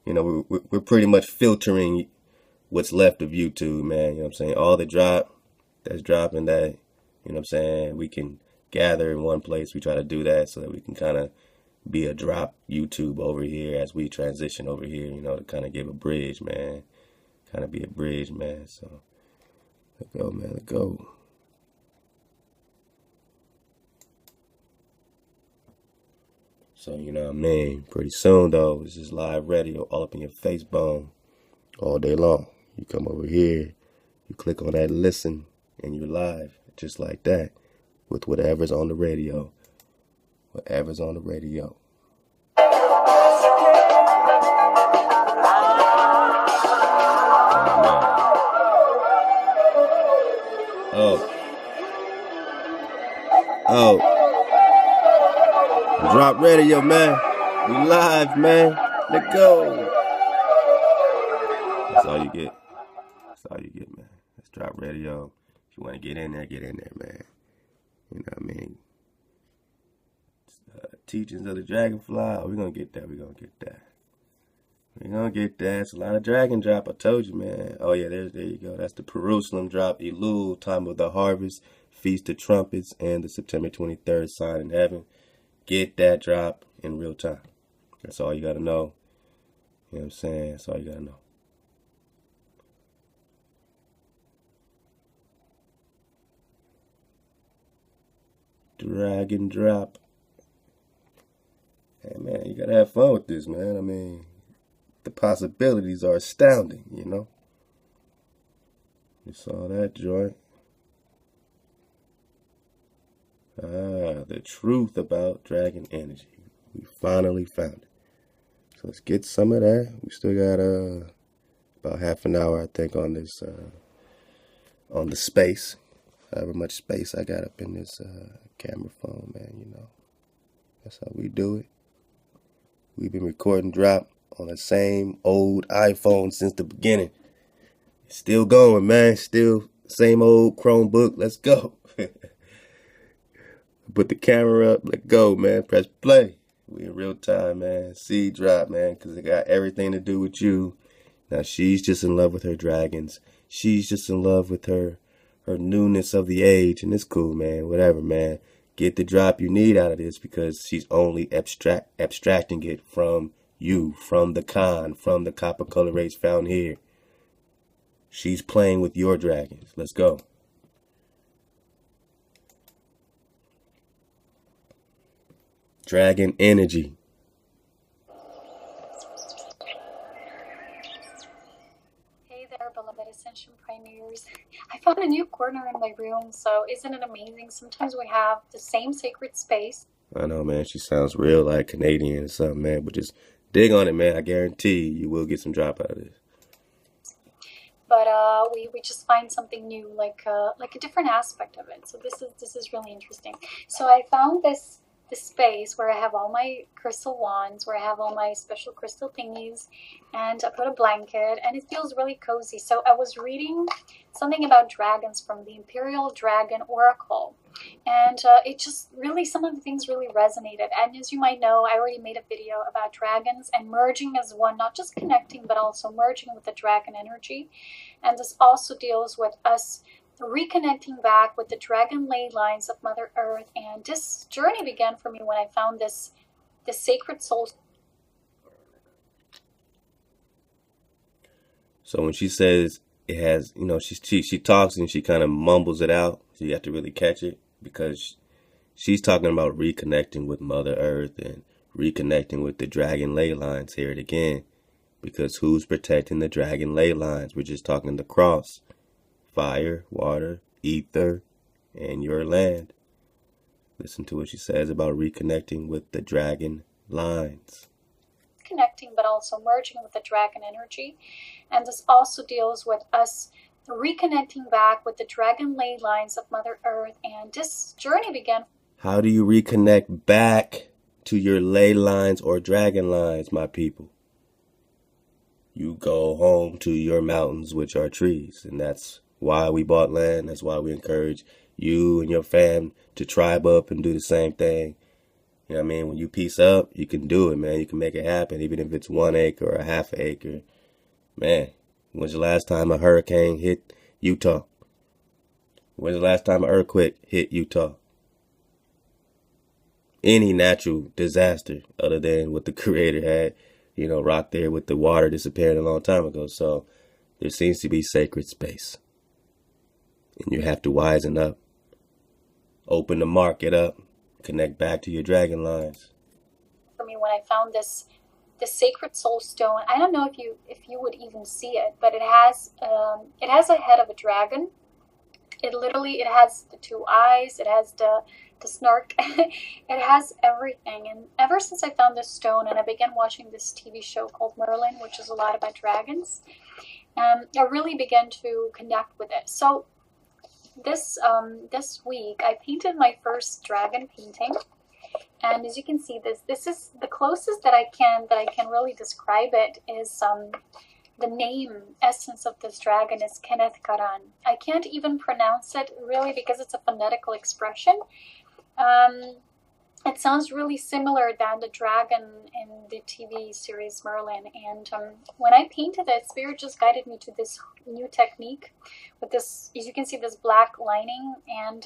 you know, we're pretty much filtering what's left of YouTube, man. You know what I'm saying? All the drop that's dropping that, you know what I'm saying, we can gather in one place. We try to do that so that we can kind of be a drop YouTube over here as we transition over here, you know, to kind of give a bridge, man. Kind of be a bridge, man. So, let's go, man. Let's go. So, you know what I mean? Pretty soon, though, this is live radio all up in your face bone all day long. You come over here, you click on that listen, and you're live just like that with whatever's on the radio. Whatever's on the radio. Oh. Drop radio, man. We live, man. Let go. That's all you get. That's all you get, man. Let's drop radio. If you want to get in there, man. You know what I mean? Teachings of the Dragonfly. Oh, we're going to get that. We're going to get that. We're going to get that. It's a lot of dragon drop. I told you, man. Oh, yeah, there you go. That's the Jerusalem drop. Elul, time of the harvest, Feast of Trumpets, and the September 23rd sign in heaven. Get that drop in real time. That's all you got to know. You know what I'm saying? That's all you got to know. Dragon drop. Hey, man, you got to have fun with this, man. I mean, the possibilities are astounding, you know? You saw that joint. The truth about dragon energy. We finally found it. So let's get some of that. We still got about half an hour, I think, on this on the space. However much space I got up in this camera phone, man, you know. That's how we do it. We've been recording drop on the same old iPhone since the beginning. It's still going, man. Still same old Chromebook. Let's go. Put the camera up. Let go, man. Press play. We in real time, man. See drop, man, because it got everything to do with you. Now, she's just in love with her dragons. She's just in love with her newness of the age. And it's cool, man. Whatever, man. Get the drop you need out of this because she's only abstracting it from you, from the copper color race found here. She's playing with your dragons. Let's go. Dragon energy. Hey there, beloved Ascension Pioneers. I found a new corner in my room, so isn't it amazing? Sometimes we have the same sacred space. I know, man. She sounds real like Canadian or something, man. But just dig on it, man. I guarantee you will get some drop out of this. But we just find something new, like a different aspect of it. So this is really interesting. So I found this space where I have all my crystal wands, where I have all my special crystal thingies, and I put a blanket, and it feels really cozy. So I was reading something about dragons from the Imperial Dragon Oracle, and it just really, some of the things really resonated. And as you might know, I already made a video about dragons and merging as one, not just connecting, but also merging with the dragon energy. And this also deals with us reconnecting back with the dragon ley lines of Mother Earth. And this journey began for me when I found this sacred soul. So when she says it has, you know, she talks and she kind of mumbles it out, so you have to really catch it, because she's talking about reconnecting with Mother Earth and reconnecting with the dragon ley lines. Hear it again, because who's protecting the dragon ley lines? We're just talking the cross. Fire, water, ether, and your land. Listen to what she says about reconnecting with the dragon lines. Connecting, but also merging with the dragon energy. And this also deals with us reconnecting back with the dragon ley lines of Mother Earth. And this journey began. How do you reconnect back to your ley lines or dragon lines, my people? You go home to your mountains, which are trees, and that's why we bought land. That's why we encourage you and your fam to tribe up and do the same thing. You know what I mean? When you piece up, you can do it, man. You can make it happen, even if it's 1 acre or a half an acre. Man, when's the last time a hurricane hit Utah? When's the last time an earthquake hit Utah? Any natural disaster other than what the Creator had, rock there with the water disappearing a long time ago. So there seems to be sacred space. And you have to wisen up. Open the market up. Connect back to your dragon lines. For me, when I found this sacred soul stone, I don't know if you would even see it, but it has a head of a dragon. It has the 2 eyes. It has the snark. It has everything. And ever since I found this stone and I began watching this TV show called Merlin, which is a lot about dragons, I really began to connect with it. So this week I painted my first dragon painting, and as you can see, this is the closest that I can really describe it. Is the name essence of this dragon is Kenneth Karan. I can't even pronounce it really because it's a phonetical expression. It sounds really similar than the dragon in the TV series Merlin. And when I painted it, Spirit just guided me to this new technique with this, as you can see, this black lining. And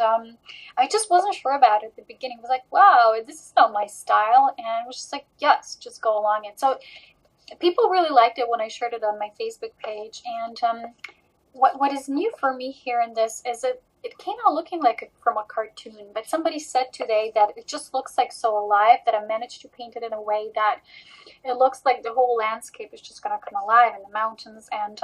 I just wasn't sure about it at the beginning. I was like, wow, this is not my style. And I was just like, yes, just go along it. So people really liked it when I shared it on my Facebook page. And what is new for me here in this is it came out looking like from a cartoon, but somebody said today that it just looks like so alive that I managed to paint it in a way that it looks like the whole landscape is just going to come alive in the mountains. And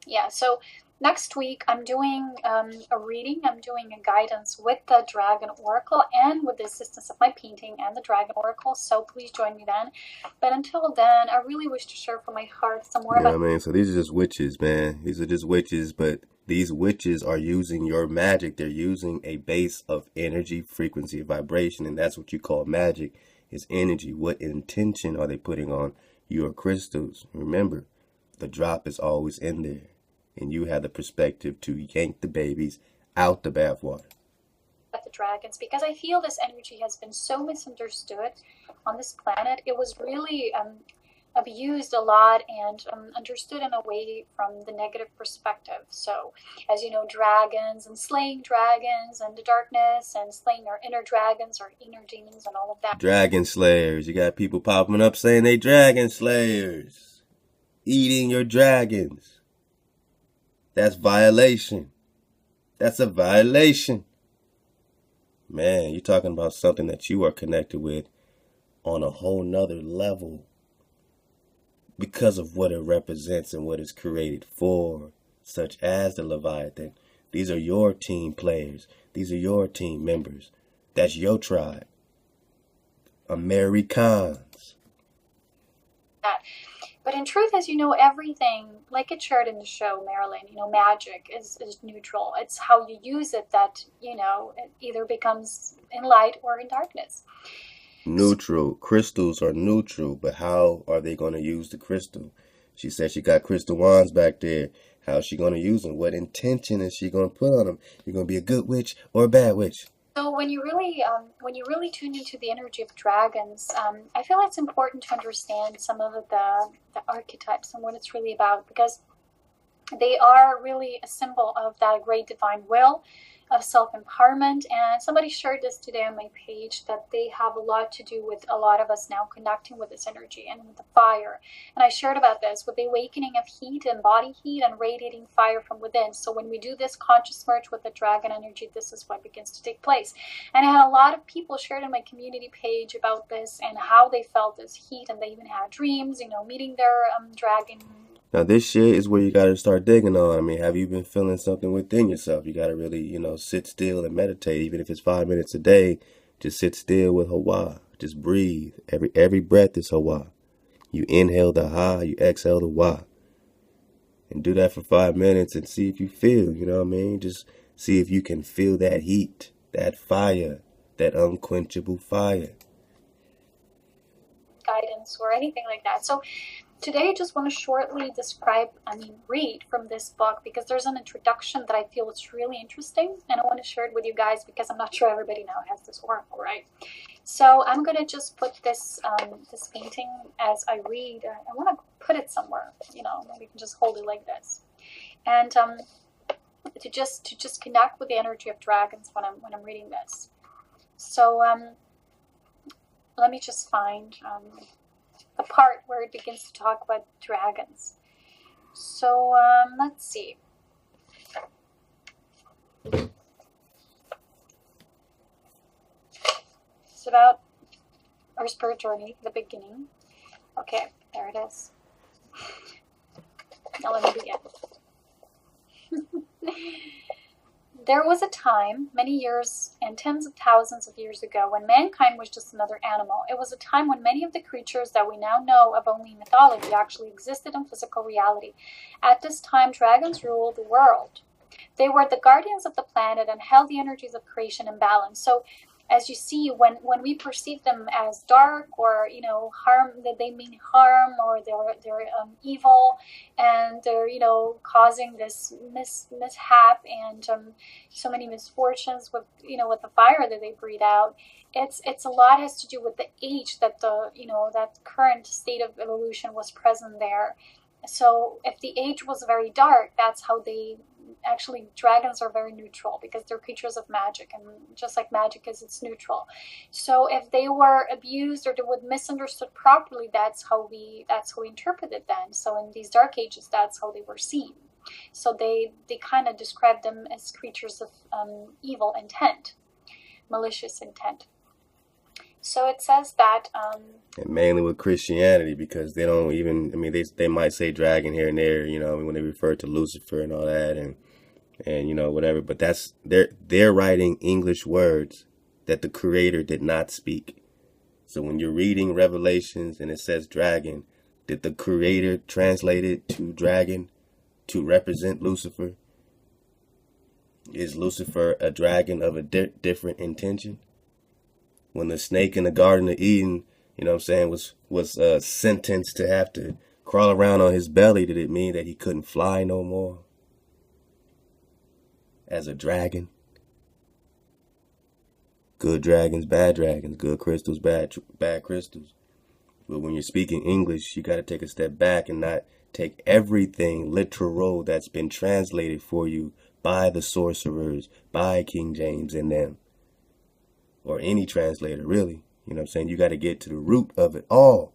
yeah, so next week I'm doing a reading. I'm doing a guidance with the Dragon Oracle and with the assistance of my painting and the Dragon Oracle. So please join me then. But until then, I really wish to share from my heart some more about... I mean, so these are just witches, man. These are just witches, but these witches are using your magic. They're using a base of energy, frequency, vibration, and that's what you call magic, is energy. What intention are they putting on your crystals? Remember, the drop is always in there, and you have the perspective to yank the babies out the bathwater. The dragons, because I feel this energy has been so misunderstood on this planet. It was really abused a lot and understood in a way from the negative perspective. So, as you know, dragons and slaying dragons and the darkness and slaying our inner dragons, our inner demons and all of that. Dragon slayers. You got people popping up saying they dragon slayers. Eating your dragons. That's violation. That's a violation. Man, you're talking about something that you are connected with on a whole nother level because of what it represents and what it's created for, such as the Leviathan. These are your team players. These are your team members. That's your tribe. Ame'ricans. But in truth, as you know, everything, like it shared in the show, Marilyn, magic is neutral. It's how you use it that, it either becomes in light or in darkness. Neutral. Crystals are neutral, but how are they going to use the crystal? She said she got crystal wands back there. How's she going to use them? What intention is she going to put on them? You're going to be a good witch or a bad witch? So when you really tune into the energy of dragons, I feel it's important to understand some of the archetypes and what it's really about, because they are really a symbol of that great divine will, of self-empowerment. And somebody shared this today on my page, that they have a lot to do with a lot of us now connecting with this energy and with the fire. And I shared about this with the awakening of heat and body heat and radiating fire from within. So when we do this conscious merge with the dragon energy, this is what begins to take place. And I had a lot of people shared on my community page about this and how they felt this heat, and they even had dreams, meeting their dragon. Now, this shit is where you got to start digging on. I mean, have you been feeling something within yourself? You got to really, sit still and meditate. Even if it's 5 minutes a day, just sit still with Hawa. Just breathe. Every breath is Hawa. You inhale the Ha, you exhale the Wa. And do that for 5 minutes and see if you feel, Just see if you can feel that heat, that fire, that unquenchable fire. Guidance or anything like that. So today I just want to shortly read from this book, because there's an introduction that I feel is really interesting, and I want to share it with you guys because I'm not sure everybody now has this oracle, right? So I'm gonna just put this this painting as I read. I want to put it somewhere, you know, maybe you can just hold it like this, and to just connect with the energy of dragons when I'm reading this. So let me just find the part where it begins to talk about dragons. So let's see. It's about our spirit journey, the beginning. Okay, there it is. Now let me begin. There was a time, many years and tens of thousands of years ago, when mankind was just another animal. It was a time when many of the creatures that we now know of only in mythology actually existed in physical reality. At this time, dragons ruled the world. They were the guardians of the planet and held the energies of creation in balance. So, as you see, when we perceive them as dark or, you know, harm, that they mean harm, or they're evil, and they're, you know, causing this mishap and so many misfortunes with, you know, with the fire that they breathe out. It's a lot has to do with the age that the, you know, that current state of evolution was present there. So if the age was very dark, that's how they actually, dragons are very neutral because they're creatures of magic, and just like magic is, it's neutral. So if they were abused or they were misunderstood properly, that's how we interpret it then. So in these dark ages, that's how they were seen. So they kind of describe them as creatures of evil intent, malicious intent. So it says that and mainly with Christianity, because they don't even, I mean, they might say dragon here and there, you know, when they refer to Lucifer and all that, and you know, whatever, but that's, they're writing English words that the Creator did not speak. So when you're reading Revelations and it says dragon, did the Creator translate it to dragon to represent Lucifer? Is Lucifer a dragon of a different intention? When the snake in the Garden of Eden, you know what I'm saying, was sentenced to have to crawl around on his belly, did it mean that he couldn't fly no more? As a dragon? Good dragons, bad dragons. Good crystals, bad crystals. But when you're speaking English, you got to take a step back and not take everything literal that's been translated for you by the sorcerers, by King James and them, or any translator, really. You know what I'm saying? You got to get to the root of it all.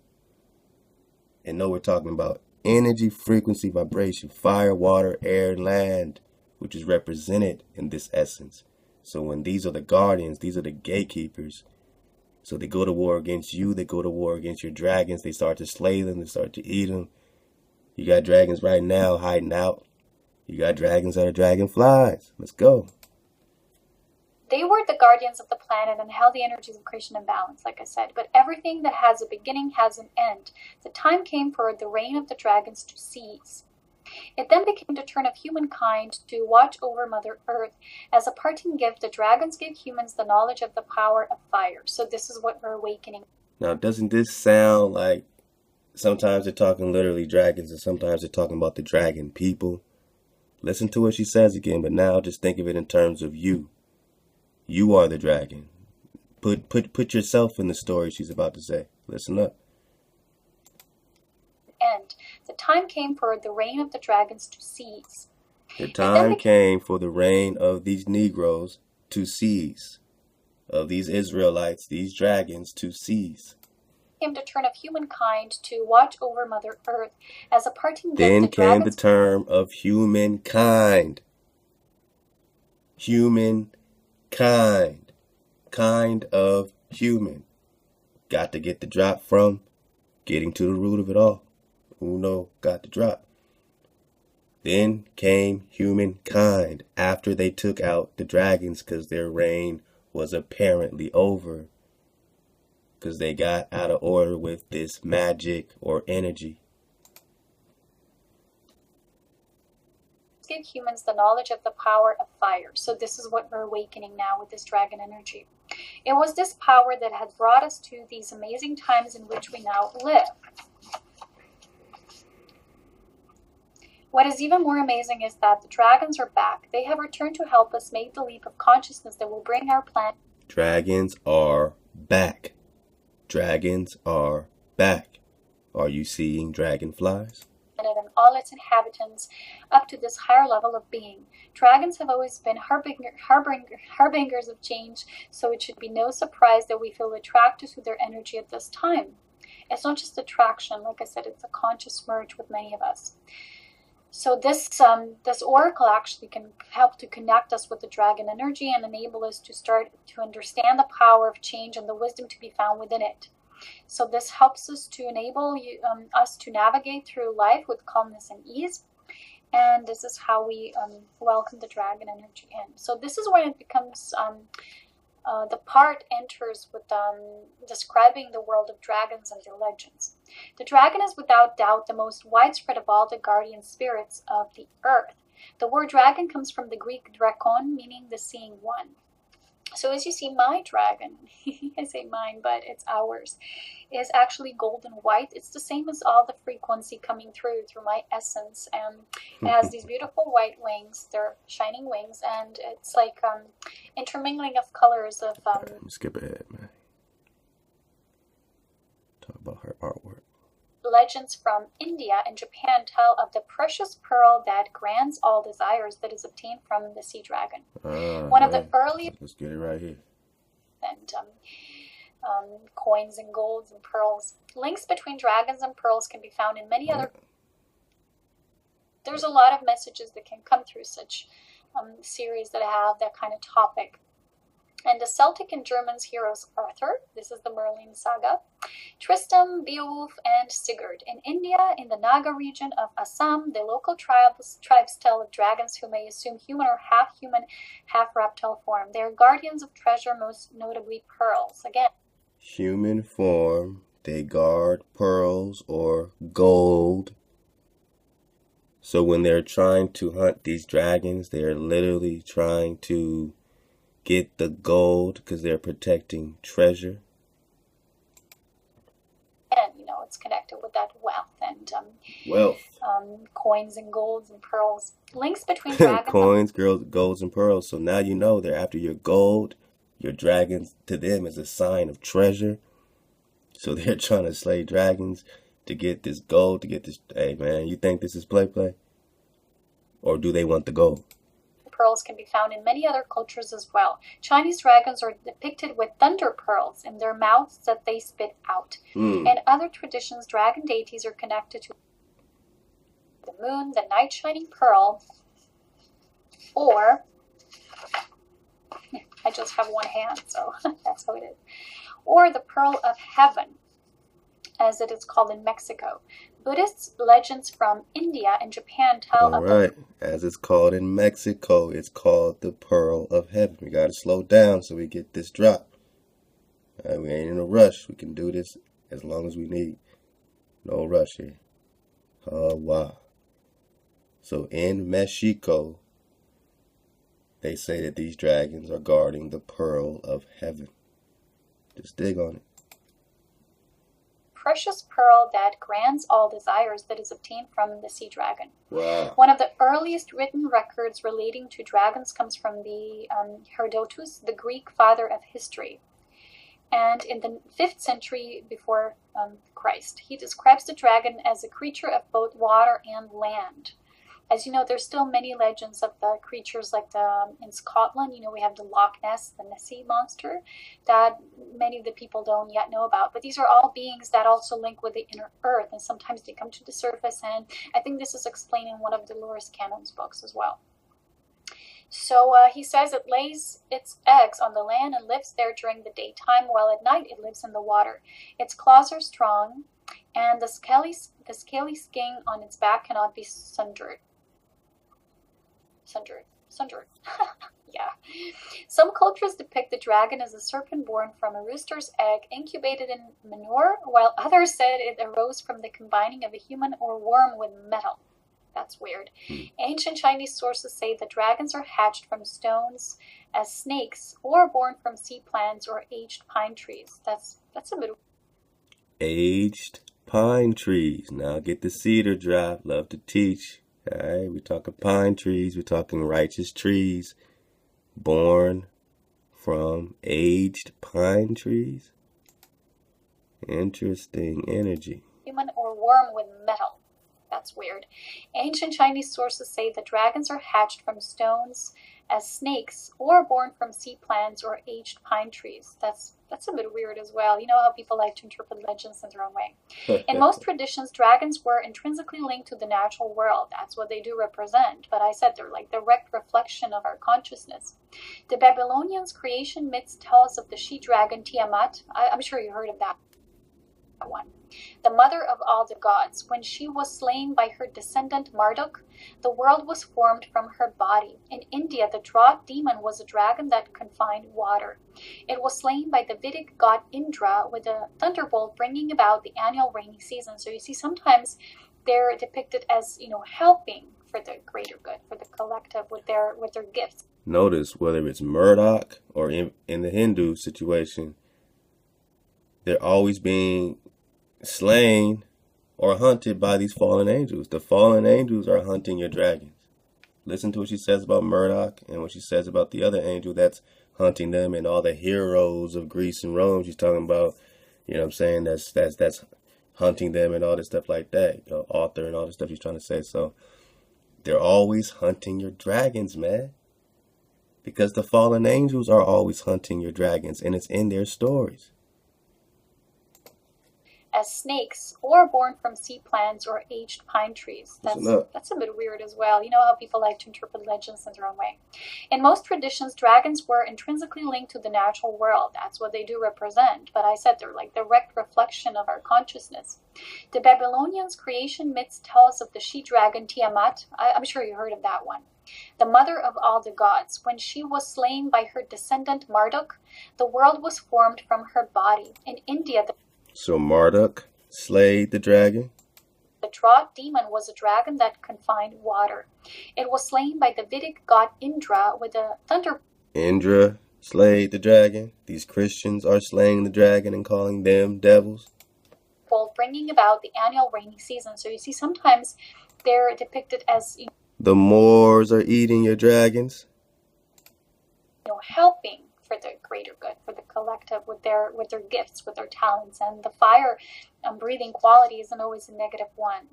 And know we're talking about energy, frequency, vibration, fire, water, air, land, which is represented in this essence. So when these are the guardians, these are the gatekeepers. So they go to war against you, they go to war against your dragons, they start to slay them, they start to eat them. You got dragons right now hiding out. You got dragons that are dragonflies. Let's go. they were the guardians of the planet and held the energies of creation in balance, like I said. But everything that has a beginning has an end. The time came for the reign of the dragons to cease. It then became the turn of humankind to watch over Mother Earth. As a parting gift, the dragons gave humans the knowledge of the power of fire. So this is what we're awakening. Now, doesn't this sound like sometimes they're talking literally dragons and sometimes they're talking about the dragon people? Listen to what she says again, but now just think of it in terms of you. You are the dragon. Put yourself in the story she's about to say. Listen up. End. The time came for the reign of the dragons to cease. The time came for the reign of these Negroes to cease, of these Israelites, these dragons to cease. Came the turn of humankind to watch over Mother Earth. As a parting gift, then came the term of humankind. Humankind. Kind of human. Got to get the drop from getting to the root of it all. Uno got the drop. Then came humankind after they took out the dragons because their reign was apparently over. Because they got out of order with this magic or energy. Give humans the knowledge of the power of fire. So this is what we're awakening now with this dragon energy. It was this power that had brought us to these amazing times in which we now live. What is even more amazing is that the dragons are back. They have returned to help us make the leap of consciousness that will bring our planet. Dragons are back. Dragons are back. Are you seeing dragonflies? And all its inhabitants up to this higher level of being. Dragons have always been harbingers of change, so it should be no surprise that we feel attracted to their energy at this time. It's not just attraction, like I said, it's a conscious merge with many of us. So this oracle actually can help to connect us with the dragon energy and enable us to start to understand the power of change and the wisdom to be found within it. So this helps us to enable us to navigate through life with calmness and ease. And this is how we welcome the dragon energy in. So this is when it becomes, the part enters with describing the world of dragons and their legends. The dragon is without doubt the most widespread of all the guardian spirits of the earth. The word dragon comes from the Greek drakon, meaning the seeing one. So as you see, my dragon, I say mine, but it's ours, is actually golden white. It's the same as all the frequency coming through my essence. And it has these beautiful white wings. They're shining wings. And it's like intermingling of colors of... Right, skip ahead, man. Talk about her artwork. Legends from India and Japan tell of the precious pearl that grants all desires that is obtained from the sea dragon. One of the earliest... Let's get it right here. And coins and golds and pearls. Links between dragons and pearls can be found in many other... There's a lot of messages that can come through such series that have that kind of topic. And the Celtic and German heroes Arthur, this is the Merlin saga, Tristram, Beowulf, and Sigurd. In India, in the Naga region of Assam, the local tribes tell of dragons who may assume human or half-human, half-reptile form. They are guardians of treasure, most notably pearls. Again, human form, they guard pearls or gold. So when they're trying to hunt these dragons, they're literally trying to get the gold because they're protecting treasure. And, it's connected with that wealth and wealth. Coins and golds and pearls. Links between dragons. Coins, golds, and pearls. So now you know they're after your gold. Your dragons to them is a sign of treasure. So they're trying to slay dragons to get this gold, to get this. Hey, man, you think this is play? Or do they want the gold? Pearls can be found in many other cultures as well. Chinese dragons are depicted with thunder pearls in their mouths that they spit out. In other traditions, dragon deities are connected to the moon, the night shining pearl, or I just have one hand, so that's how it is, or the pearl of heaven, as it is called in Mexico. Buddhist legends from India and Japan tell of right. As it's called in Mexico, it's called the Pearl of Heaven. We got to slow down so we get this drop. We ain't in a rush. We can do this as long as we need. No rush here. Oh, wow. So in Mexico, they say that these dragons are guarding the Pearl of Heaven. Just dig on it. Precious pearl that grants all desires that is obtained from the sea dragon. Wow. One of the earliest written records relating to dragons comes from the Herodotus, the Greek father of history. And in the 5th century before Christ, he describes the dragon as a creature of both water and land. As you know, there's still many legends of the creatures like in Scotland, we have the Loch Ness, the Nessie monster, that many of the people don't yet know about. But these are all beings that also link with the inner earth, and sometimes they come to the surface, and I think this is explained in one of Dolores Cannon's books as well. So he says it lays its eggs on the land and lives there during the daytime, while at night it lives in the water. Its claws are strong, and the scaly skin on its back cannot be sundered. Yeah. Some cultures depict the dragon as a serpent born from a rooster's egg incubated in manure, while others said it arose from the combining of a human or worm with metal. That's weird. Ancient Chinese sources say the dragons are hatched from stones as snakes or born from sea plants or aged pine trees. That's a bit... Aged pine trees. Now get the cedar drop. Love to teach. All right, we're talking pine trees. We're talking righteous trees born from aged pine trees? Interesting energy. Human or worm with metal. That's weird. Ancient Chinese sources say the dragons are hatched from stones as snakes or born from sea plants or aged pine trees. That's a bit weird as well. You know how people like to interpret legends in their own way. In most traditions, dragons were intrinsically linked to the natural world. That's what they do represent. But I said they're like direct reflection of our consciousness. The Babylonians' creation myths tell us of the she-dragon Tiamat. I'm sure you heard of that one. The mother of all the gods. When she was slain by her descendant Marduk, the world was formed from her body. In India, the drought demon was a dragon that confined water. It was slain by the Vedic god Indra with a thunderbolt, bringing about the annual rainy season. So you see, sometimes they're depicted as, helping for the greater good, for the collective, with their gifts. Notice whether it's Murdoch or in the Hindu situation, they're always being slain or hunted by these fallen angels. The fallen angels are hunting your dragons. Listen to what she says about Murdoch and what she says about the other angel that's hunting them, and all the heroes of Greece and Rome she's talking about, that's hunting them and all this stuff like that. Author and all this stuff she's trying to say. So they're always hunting your dragons, man. Because the fallen angels are always hunting your dragons, and it's in their stories. As snakes or born from sea plants or aged pine trees. That's a bit weird as well. You know how people like to interpret legends in their own way. In most traditions, dragons were intrinsically linked to the natural world. That's what they do represent. But I said they're like direct reflection of our consciousness. The Babylonians' creation myths tell us of the she-dragon Tiamat. I'm sure you heard of that one. The mother of all the gods. When she was slain by her descendant Marduk, the world was formed from her body. In India, So Marduk slayed the dragon. The drought demon was a dragon that confined water. It was slain by the Vedic god Indra with a thunder. Indra slayed the dragon. These Christians are slaying the dragon and calling them devils. Bringing about the annual rainy season. So you see, sometimes they're depicted as the Moors are eating your dragons. Helping for the greater good, for the collective, with their gifts, with their talents. And the fire breathing quality isn't always a negative one,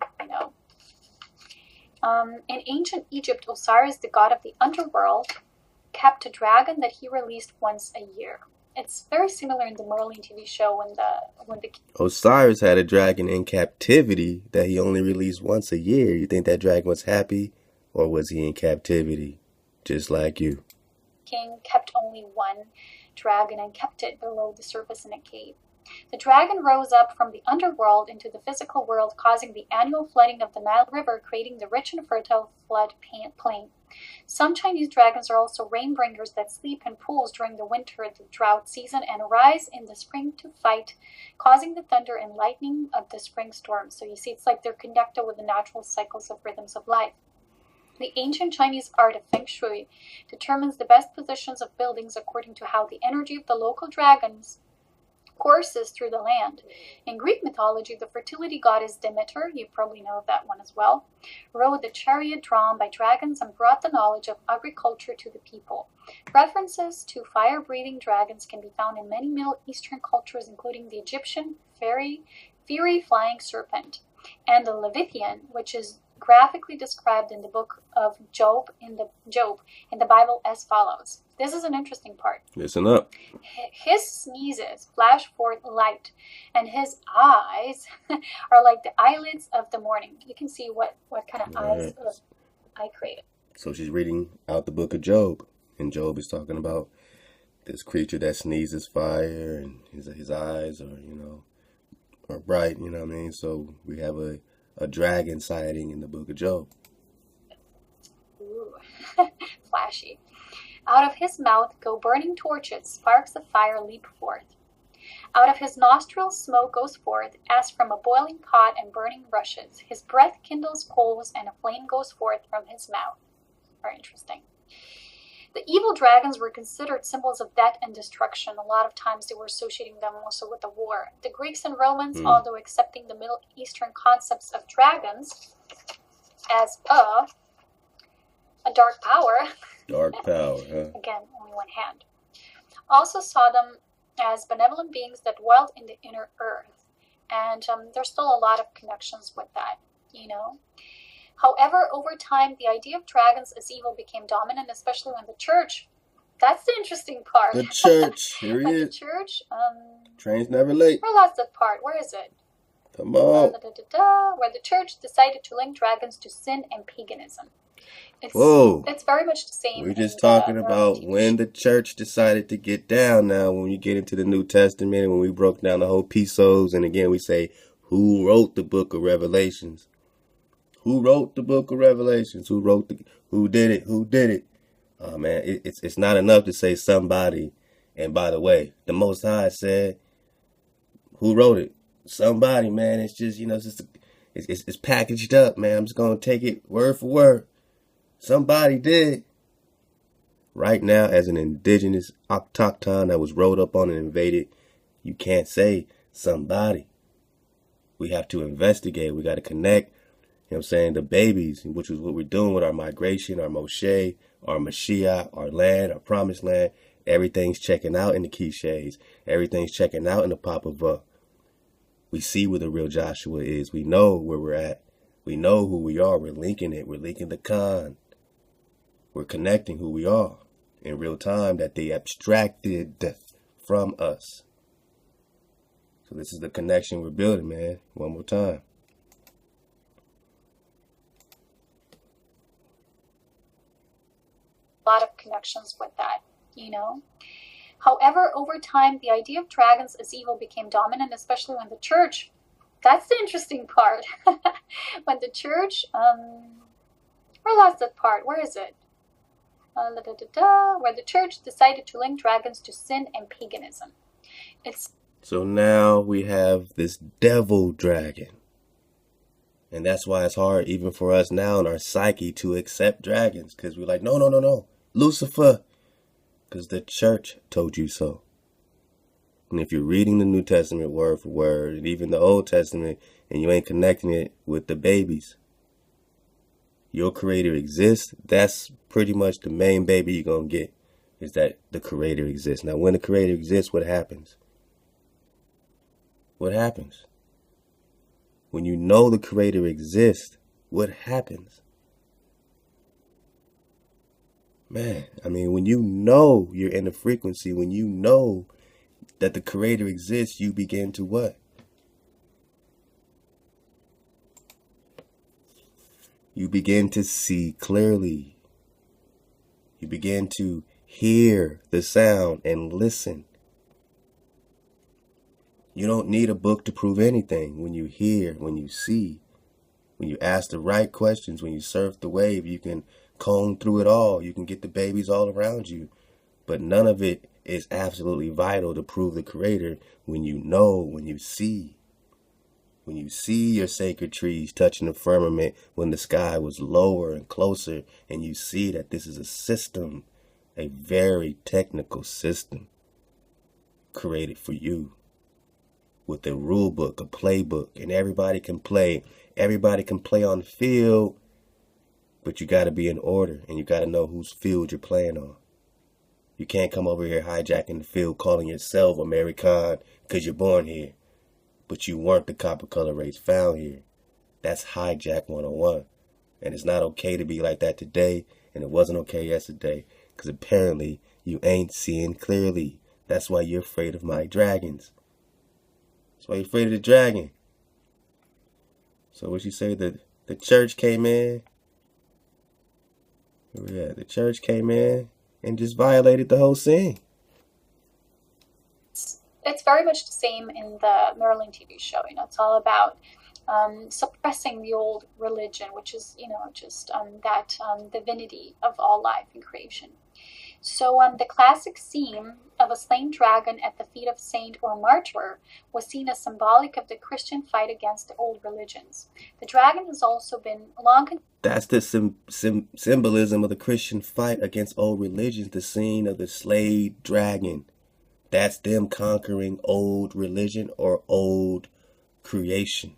In ancient Egypt, Osiris, the god of the underworld, kept a dragon that he released once a year. It's very similar in the Merlin TV show when the Osiris had a dragon in captivity that he only released once a year. You think that dragon was happy, or was he in captivity, just like you? King kept only one dragon and kept it below the surface in a cave. The dragon rose up from the underworld into the physical world, causing the annual flooding of the Nile River, creating the rich and fertile flood plain. Some Chinese dragons are also rainbringers that sleep in pools during the winter, the drought season, and rise in the spring to fight, causing the thunder and lightning of the spring storms. So you see, it's like they're connected with the natural cycles of rhythms of life. The ancient Chinese art of Feng Shui determines the best positions of buildings according to how the energy of the local dragons courses through the land. In Greek mythology, the fertility goddess Demeter, you probably know of that one as well, rode the chariot drawn by dragons and brought the knowledge of agriculture to the people. References to fire-breathing dragons can be found in many Middle Eastern cultures, including the Egyptian fiery flying serpent, and the Levithian, which is graphically described in the book of Job in the Bible as follows. This is an interesting part. Listen up. His sneezes flash forth light, and his eyes are like the eyelids of the morning. You can see what kind of eyes I created. So she's reading out the book of Job, and Job is talking about this creature that sneezes fire, and his eyes are bright. You know what I mean? So we have a dragon sighting in the book of Job. Ooh, flashy. Out of his mouth go burning torches, sparks of fire leap forth. Out of his nostrils smoke goes forth, as from a boiling pot and burning rushes. His breath kindles coals, and a flame goes forth from his mouth. Very interesting. The evil dragons were considered symbols of death and destruction. A lot of times they were associating them also with the war. The Greeks and Romans, although accepting the Middle Eastern concepts of dragons as a dark power. Dark power, huh? Again, only one hand. also saw them as benevolent beings that dwelt in the inner earth. And there's still a lot of connections with that, you know. However, over time, the idea of dragons as evil became dominant, especially when the church, that's the interesting part. The church, here he When the is. church, Train's never late. where lost that part? Where is it? Come on. Where the church decided to link dragons to sin and paganism. Whoa. It's very much the same. We're just talking about when the church decided to get down now. When you get into the New Testament, when we broke down the whole Pesos, and again we say, who wrote the Book of Revelations? Who wrote the Book of Revelations? Who did it? Who did it? Oh man, it's not enough to say somebody. And by the way, the Most High said, who wrote it? Somebody, man. It's just, you know, it's packaged up, man. I'm just gonna take it word for word. Somebody did. Right now, as an indigenous autochthon that was rolled up on and invaded, you can't say somebody. We have to investigate. We got to connect, you know what I'm saying, the babies, which is what we're doing with our migration, our Moshe, our Mashiach, our land, our promised land. Everything's checking out in the cliches. Everything's checking out in the Papal. We see where the real Joshua is. We know where we're at. We know who we are. We're linking it. We're linking the con. We're connecting who we are in real time that they abstracted from us. So this is the connection we're building, man. One more time. A lot of connections with that, you know. However, over time, the idea of dragons as evil became dominant, especially when the church, that's the interesting part. When the church, where lost that part? Where is it? Where the church decided to link dragons to sin and paganism. So now we have this devil dragon. And that's why it's hard even for us now in our psyche to accept dragons. Because we're like, no. Lucifer. Because the church told you so. And if you're reading the New Testament word for word, and even the Old Testament, and you ain't connecting it with the babies, your creator exists, that's pretty much the main baby you're going to get, is that the creator exists. Now, when the creator exists, what happens? What happens? When you know the creator exists, what happens? Man, I mean, when you know you're in the frequency, when you know that the creator exists, you begin to what? You begin to see clearly. You begin to hear the sound and listen. You don't need a book to prove anything. When you hear, when you see, when you ask the right questions, when you surf the wave, you can comb through it all. You can get the babies all around you. But none of it is absolutely vital to prove the creator when you know, when you see. When you see your sacred trees touching the firmament when the sky was lower and closer, and you see that this is a system, a very technical system created for you with a rule book, a playbook, and everybody can play. Everybody can play on the field, but you got to be in order, and you got to know whose field you're playing on. You can't come over here hijacking the field, calling yourself Ame'rican because you're born here, but you weren't the copper color race found here. That's hijack 101. And it's not okay to be like that today, and it wasn't okay yesterday, because apparently you ain't seeing clearly. That's why you're afraid of my dragons. That's why you're afraid of the dragon. So what you say, the church came in? Yeah, the church came in and just violated the whole scene. It's very much the same in the Merlin TV show. You know, it's all about suppressing the old religion, which is, you know, just that divinity of all life and creation. So the classic scene of a slain dragon at the feet of saint or martyr was seen as symbolic of the Christian fight against the old religions. The dragon has also been long... That's the symbolism of the Christian fight against old religions, the scene of the slayed dragon. That's them conquering old religion or old creation.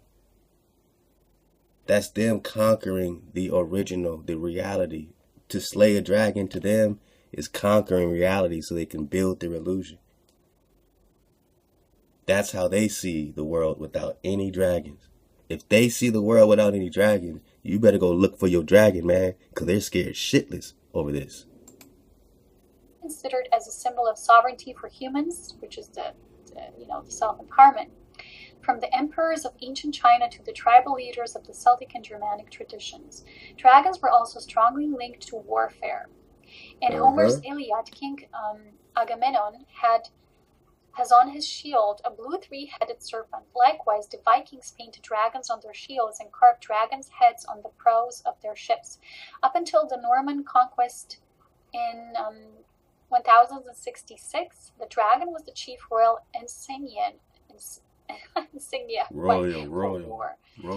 That's them conquering the original, the reality. To slay a dragon to them is conquering reality so they can build their illusion. That's how they see the world without any dragons. If they see the world without any dragons, you better go look for your dragon, man, because they're scared shitless over this. Considered as a symbol of sovereignty for humans, which is the self-empowerment. From the emperors of ancient China to the tribal leaders of the Celtic and Germanic traditions, dragons were also strongly linked to warfare. In Homer's Iliad, King Agamemnon has on his shield a blue three-headed serpent. Likewise, the Vikings painted dragons on their shields and carved dragons' heads on the prows of their ships. Up until the Norman conquest in 1066, the dragon was the chief royal insignia war.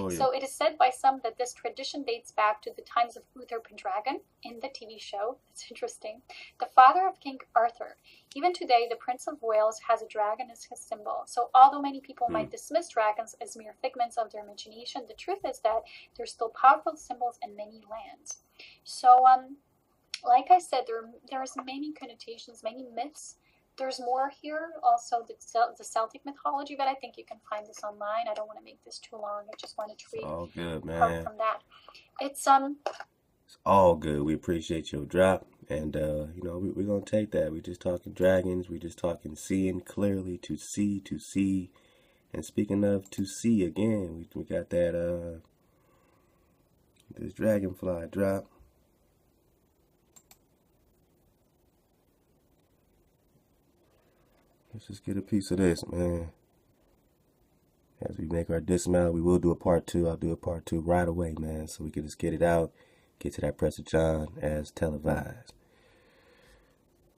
So it is said by some that this tradition dates back to the times of Uther Pendragon in the TV show. It's interesting. The father of King Arthur. Even today, the Prince of Wales has a dragon as his symbol. So although many people might dismiss dragons as mere figments of their imagination, the truth is that they're still powerful symbols in many lands. So, like I said, there's many connotations, many myths. There's more here, also the Celtic mythology, but I think you can find this online. I don't want to make this too long. I just wanted to read all good, man. Part from that. It's all good. We appreciate your drop, and we're gonna take that. We just talking dragons. We just talking seeing clearly, to see, and speaking of to see again, we got that this dragonfly drop. Let's just get a piece of this, man. As we make our dismount, we will do a part 2. I'll do a part 2 right away, man, so we can just get it out, get to that Press of John as televised.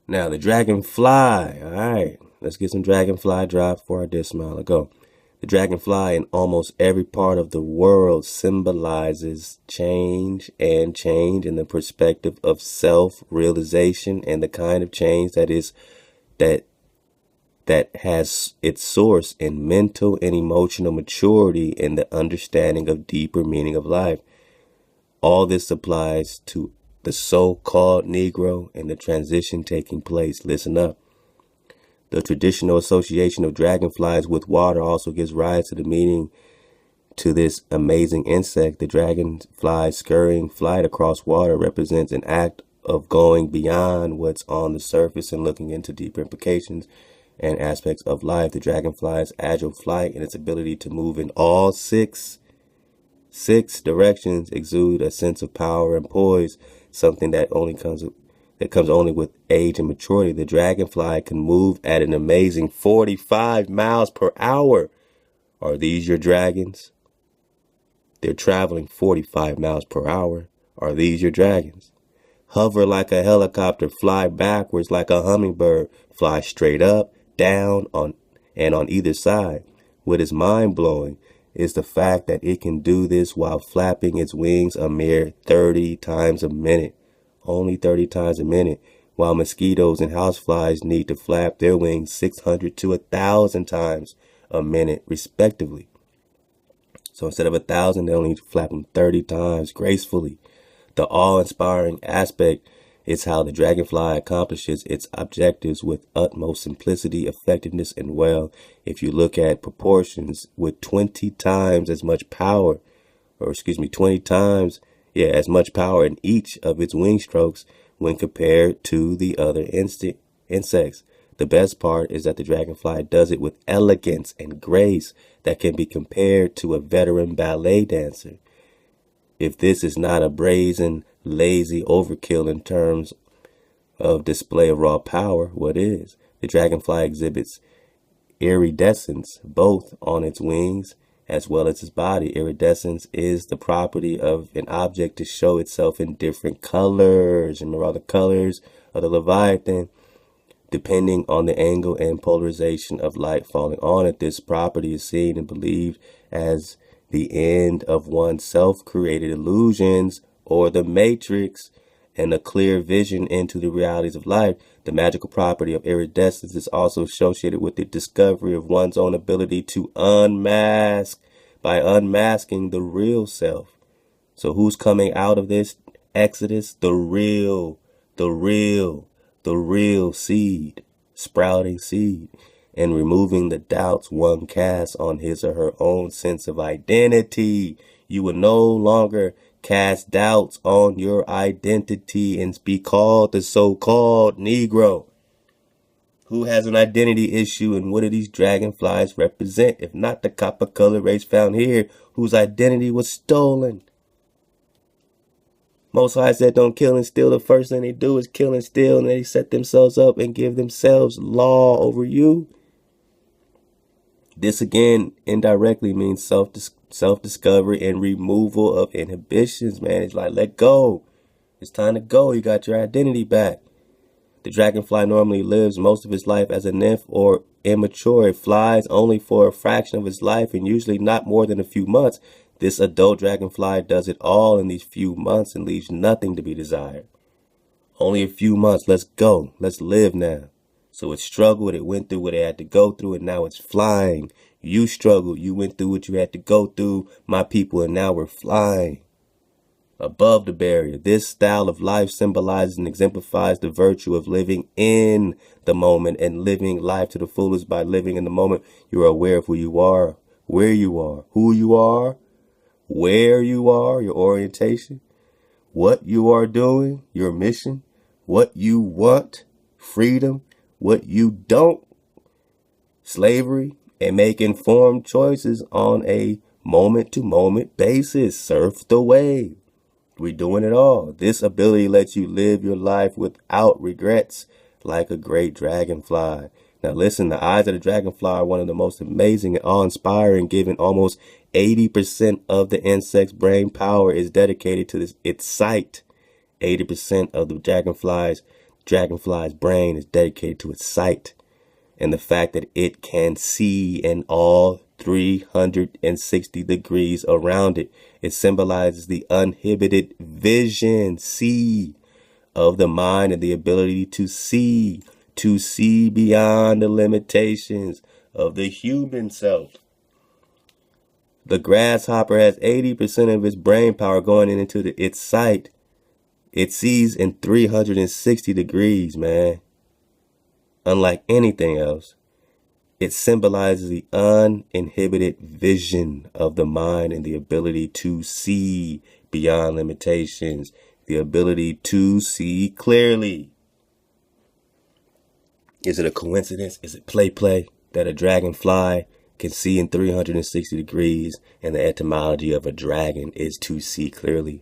Now, the dragonfly. All right, let's get some dragonfly drops for our dismount. Let's go. The dragonfly in almost every part of the world symbolizes change in the perspective of self-realization and the kind of change that has its source in mental and emotional maturity and the understanding of deeper meaning of life. All this applies to the so-called Negro and the transition taking place. Listen up. The traditional association of dragonflies with water also gives rise to the meaning to this amazing insect. The dragonfly's scurrying flight across water represents an act of going beyond what's on the surface and looking into deeper implications and aspects of life. The dragonfly's agile flight and its ability to move in all six directions exude a sense of power and poise, something that comes only with age and maturity. The dragonfly can move at an amazing 45 miles per hour. Are these your dragons? They're traveling 45 miles per hour. Are these your dragons? Hover like a helicopter, fly backwards like a hummingbird, fly straight up, down, on either side. What is mind-blowing is the fact that it can do this while flapping its wings a mere 30 times a minute. Only 30 times a minute, while mosquitoes and houseflies need to flap their wings 600 to 1,000 times a minute, respectively. So instead of 1,000, they only flap them 30 times gracefully. The awe-inspiring aspect is how the dragonfly accomplishes its objectives with utmost simplicity, effectiveness, and if you look at proportions, with 20 times as much power, as much power in each of its wing strokes when compared to the other insects. The best part is that the dragonfly does it with elegance and grace that can be compared to a veteran ballet dancer. If this is not a brazen, lazy overkill in terms of display of raw power, what is? The dragonfly exhibits iridescence both on its wings as well as its body. Iridescence is the property of an object to show itself in different colors. Remember all the colors of the Leviathan? Depending on the angle and polarization of light falling on it, this property is seen and believed as the end of one's self-created illusions or the matrix and a clear vision into the realities of life. The magical property of iridescence is also associated with the discovery of one's own ability to unmask by unmasking the real self. So who's coming out of this exodus? The real the real seed, sprouting seed, and removing the doubts one casts on his or her own sense of identity. You will no longer cast doubts on your identity and be called the so-called Negro. Who has an identity issue, and what do these dragonflies represent, if not the copper-colored race found here, whose identity was stolen? Most High said, don't kill and steal. The first thing they do is kill and steal, and they set themselves up and give themselves law over you. This again indirectly means self-discovery and removal of inhibitions, man. It's like, let go. It's time to go. You got your identity back. The dragonfly normally lives most of its life as a nymph or immature. It flies only for a fraction of its life and usually not more than a few months. This adult dragonfly does it all in these few months and leaves nothing to be desired. Only a few months. Let's go. Let's live now. So it struggled. It went through what it had to go through, and now it's flying. You struggled. You went through what you had to go through, my people, and now we're flying above the barrier. This style of life symbolizes and exemplifies the virtue of living in the moment and living life to the fullest. By living in the moment, you are aware of who you are, where you are, who you are, where you are, your orientation, what you are doing, your mission, what you want, freedom, what you don't, slavery, and make informed choices on a moment-to-moment basis. Surf the wave. We're doing it all. This ability lets you live your life without regrets, like a great dragonfly. Now listen, the eyes of the dragonfly are one of the most amazing and awe-inspiring, given almost 80% of the insect's brain power is dedicated to its sight. 80% of the dragonfly's brain is dedicated to its sight. And the fact that it can see in all 360 degrees around it. It symbolizes the uninhibited vision, see, of the mind and the ability to see beyond the limitations of the human self. The grasshopper has 80% of its brain power going into its sight. It sees in 360 degrees, man. Unlike anything else, it symbolizes the uninhibited vision of the mind and the ability to see beyond limitations, the ability to see clearly. Is it a coincidence? Is it play that a dragonfly can see in 360 degrees and the etymology of a dragon is to see clearly?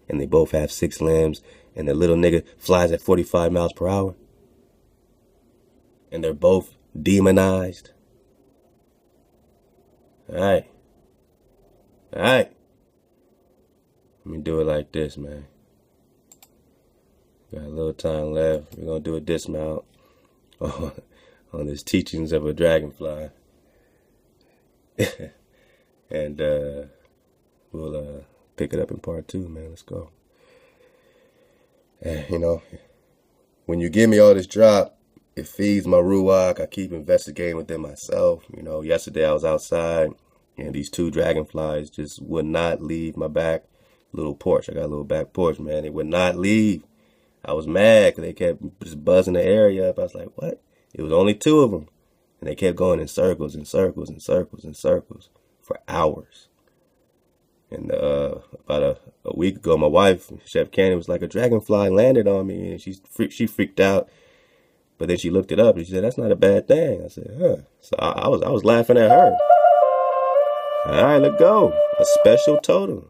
And they both have 6 limbs and the little nigga flies at 45 miles per hour? And they're both demonized. All right. Let me do it like this, man. Got a little time left. We're going to do a dismount on this teachings of a dragonfly. And we'll pick it up in part 2, man. Let's go. When you give me all this drop, it feeds my ruach. I keep investigating within myself. Yesterday I was outside and these 2 dragonflies just would not leave my back little porch. I got a little back porch, man. They would not leave. I was mad because they kept just buzzing the area up. I was like, what? It was only 2 of them. And they kept going in circles and circles and circles and circles for hours. And about a week ago, my wife, Chef Candy, was like, a dragonfly landed on me. And she freaked out. But then she looked it up and she said, that's not a bad thing. I said, huh. So I was laughing at her. All right, let's go. A special totem.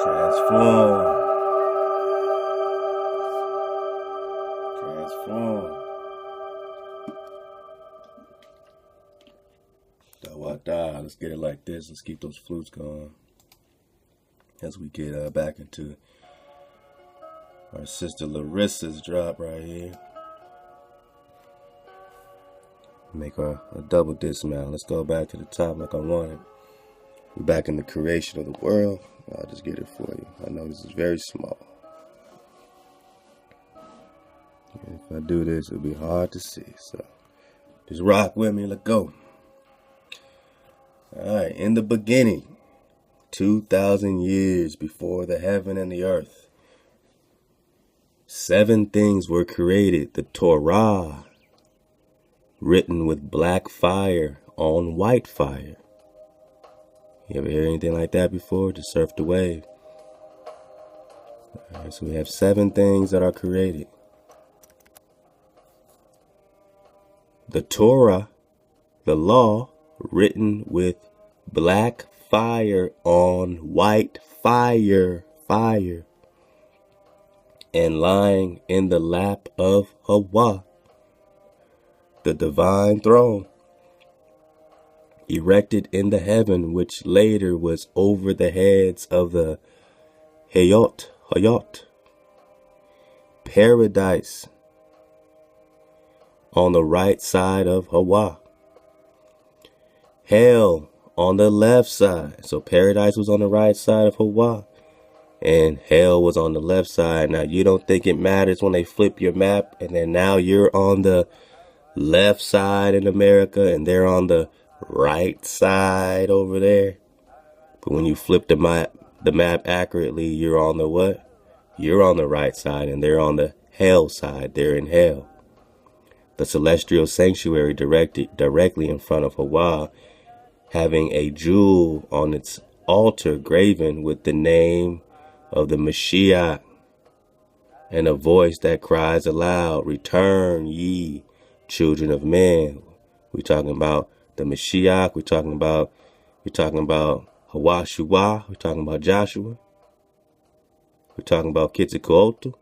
Transform. Da-wa-da. Let's get it like this. Let's keep those flutes going as we get back into our sister Larissa's drop right here. Make a double dismount. Let's go back to the top like I wanted. We're back in the creation of the world. I'll just get it for you. I know this is very small. If I do this, it'll be hard to see. So just rock with me. Let's go. All right. In the beginning, 2,000 years before the heaven and the earth, 7 things were created. The Torah, written with black fire on white fire. You ever hear anything like that before? Just surf the wave. All right, so we have 7 things that are created. The Torah, the law, written with black fire on white fire, and lying in the lap of Hawa, the divine throne, erected in the heaven, which later was over the heads of the Hayot, paradise, on the right side of Hawa, hell on the left side. So paradise was on the right side of Hawa, and hell was on the left side. Now, you don't think it matters when they flip your map, and then now you're on the left side in America, and they're on the right side over there. But when you flip the map accurately, you're on the what? You're on the right side, and they're on the hell side. They're in hell. The celestial sanctuary directly in front of Hawa, having a jewel on its altar graven with the name of the Mashiach, and a voice that cries aloud, "Return ye, children of men." We're talking about the Mashiach. We're talking about Hawa Shua. We're talking about Joshua. We're talking about Cuzco,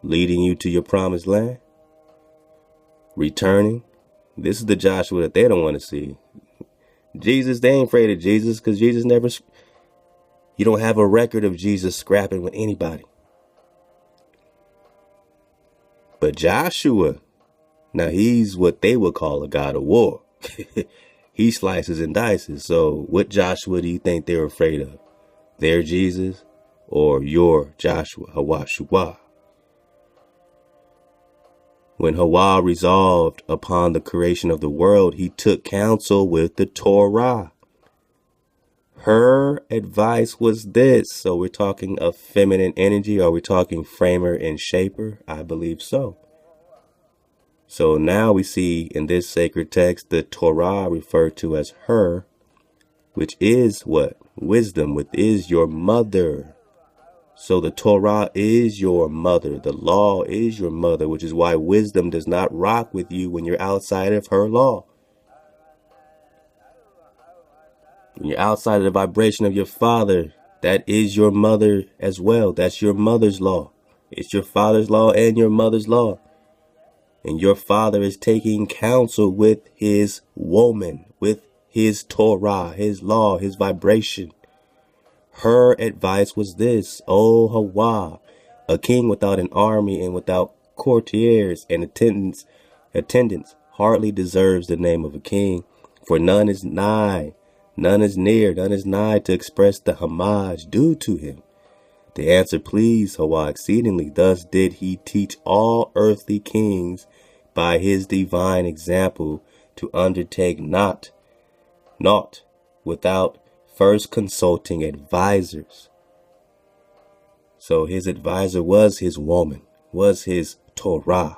leading you to your promised land. Returning. This is the Joshua that they don't want to see. Jesus, they ain't afraid of Jesus because Jesus never... You don't have a record of Jesus scrapping with anybody. But Joshua, now he's what they would call a god of war. He slices and dices. So what Joshua do you think they're afraid of? Their Jesus or your Joshua, Hawa Shua. When Hawa resolved upon the creation of the world, he took counsel with the Torah. Her advice was this. So we're talking of feminine energy. Are we talking framer and shaper? I believe so. So now we see in this sacred text, the Torah referred to as her, which is what? Wisdom, which is your mother. So the Torah is your mother. The law is your mother, which is why wisdom does not rock with you when you're outside of her law. When you're outside of the vibration of your father, that is your mother as well. That's your mother's law. It's your father's law and your mother's law. And your father is taking counsel with his woman, with his Torah, his law, his vibration. Her advice was this: O Hawa, a king without an army and without courtiers and attendants hardly deserves the name of a king, for none is nigh, none is near, none is nigh to express the homage due to him. The answer pleased Hawa exceedingly. Thus did he teach all earthly kings by his divine example to undertake naught without first consulting advisors. So his advisor was his woman, was his Torah.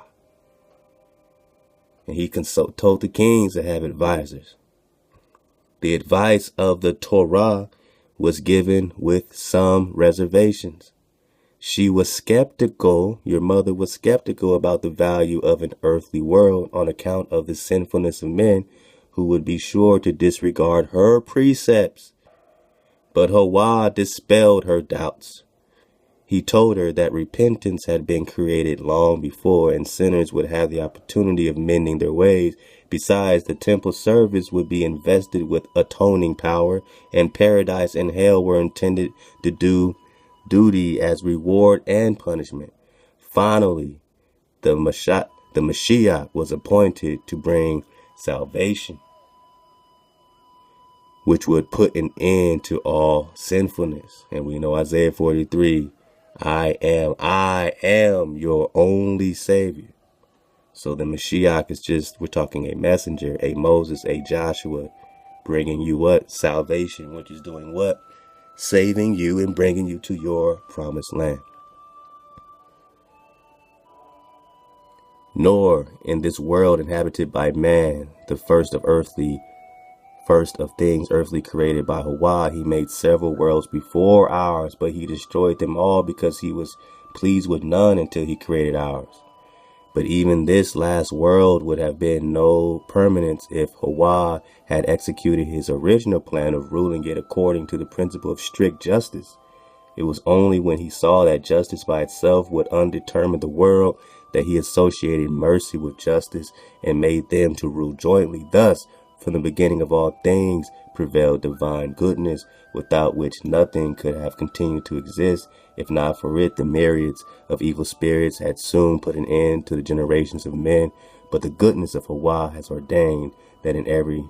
And he told the kings to have advisors. The advice of the Torah was given with some reservations. She was skeptical, your mother was skeptical about the value of an earthly world on account of the sinfulness of men who would be sure to disregard her precepts. But Hawa dispelled her doubts. He told her that repentance had been created long before and sinners would have the opportunity of mending their ways. Besides, the temple service would be invested with atoning power, and paradise and hell were intended to do duty as reward and punishment. Finally, the Mashiach was appointed to bring salvation, which would put an end to all sinfulness. And we know Isaiah 43, I am your only Savior. So the Mashiach is just, we're talking a messenger, a Moses, a Joshua, bringing you what? Salvation, which is doing what? Saving you and bringing you to your promised land. Nor in this world inhabited by man, the first of things earthly created by Hawa, he made several worlds before ours, but he destroyed them all because he was pleased with none until he created ours. But even this last world would have been no permanence if Hawa had executed his original plan of ruling it according to the principle of strict justice. It was only when he saw that justice by itself would undetermine the world that he associated mercy with justice and made them to rule jointly. Thus, from the beginning of all things prevailed divine goodness, without which nothing could have continued to exist. If not for it, the myriads of evil spirits had soon put an end to the generations of men. But the goodness of Hawa has ordained that in every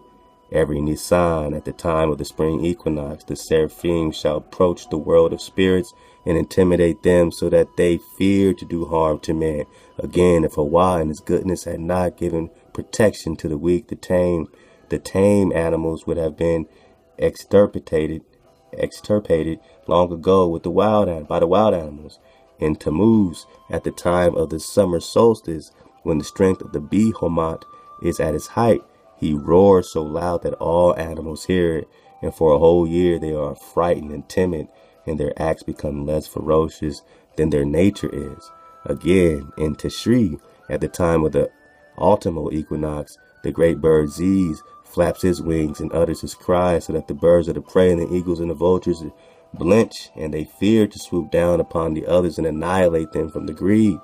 Nisan, at the time of the spring equinox, the seraphim shall approach the world of spirits and intimidate them so that they fear to do harm to men. Again, if Hawa in his goodness had not given protection to the weak, the tame animals would have been extirpated long ago by the wild animals. In Tammuz, at the time of the summer solstice, when the strength of the behemoth is at its height, he roars so loud that all animals hear it, and for a whole year they are frightened and timid, and their acts become less ferocious than their nature is. Again, in Tishri, at the time of the autumnal equinox, the great bird Ziz flaps his wings and utters his cry so that the birds of the prey and the eagles and the vultures blench, and they fear to swoop down upon the others and annihilate them from their greed.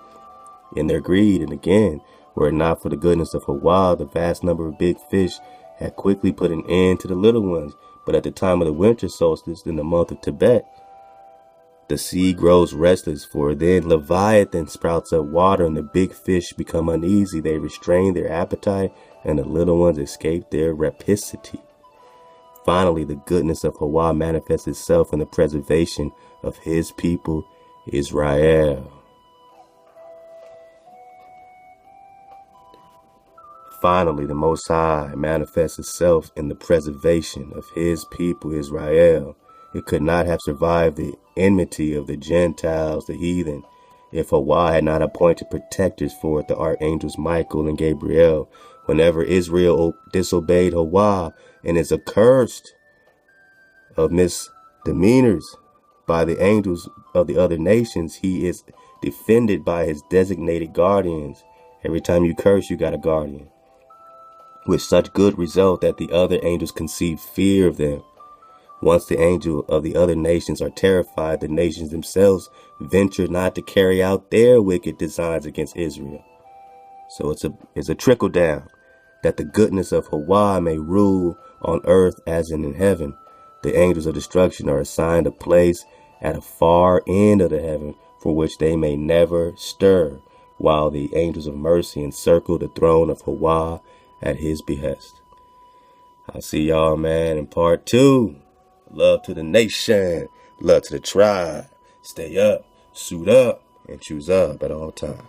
And again, were it not for the goodness of Hawa, the vast number of big fish had quickly put an end to the little ones. But at the time of the winter solstice, in the month of Tibet, the sea grows restless, for then Leviathan sprouts up water, and the big fish become uneasy. They restrain their appetite, and the little ones escape their rapacity. Finally, the goodness of Hawa manifests itself in the preservation of his people, Israel. Finally, the Most High manifests itself in the preservation of his people, Israel. It could not have survived the enmity of the Gentiles, the heathen, if Hawa had not appointed protectors for it, the archangels Michael and Gabriel. Whenever Israel disobeyed Hawa and is accursed of misdemeanors by the angels of the other nations, he is defended by his designated guardians. Every time you curse, you got a guardian. With such good result that the other angels conceive fear of them. Once the angel of the other nations are terrified, the nations themselves venture not to carry out their wicked designs against Israel. So it's a trickle down, that the goodness of Hawa may rule on earth as in heaven. The angels of destruction are assigned a place at a far end of the heaven, for which they may never stir, while the angels of mercy encircle the throne of Hawa at his behest. I'll see y'all, man, in part 2. Love to the nation. Love to the tribe. Stay up, suit up, and choose up at all times.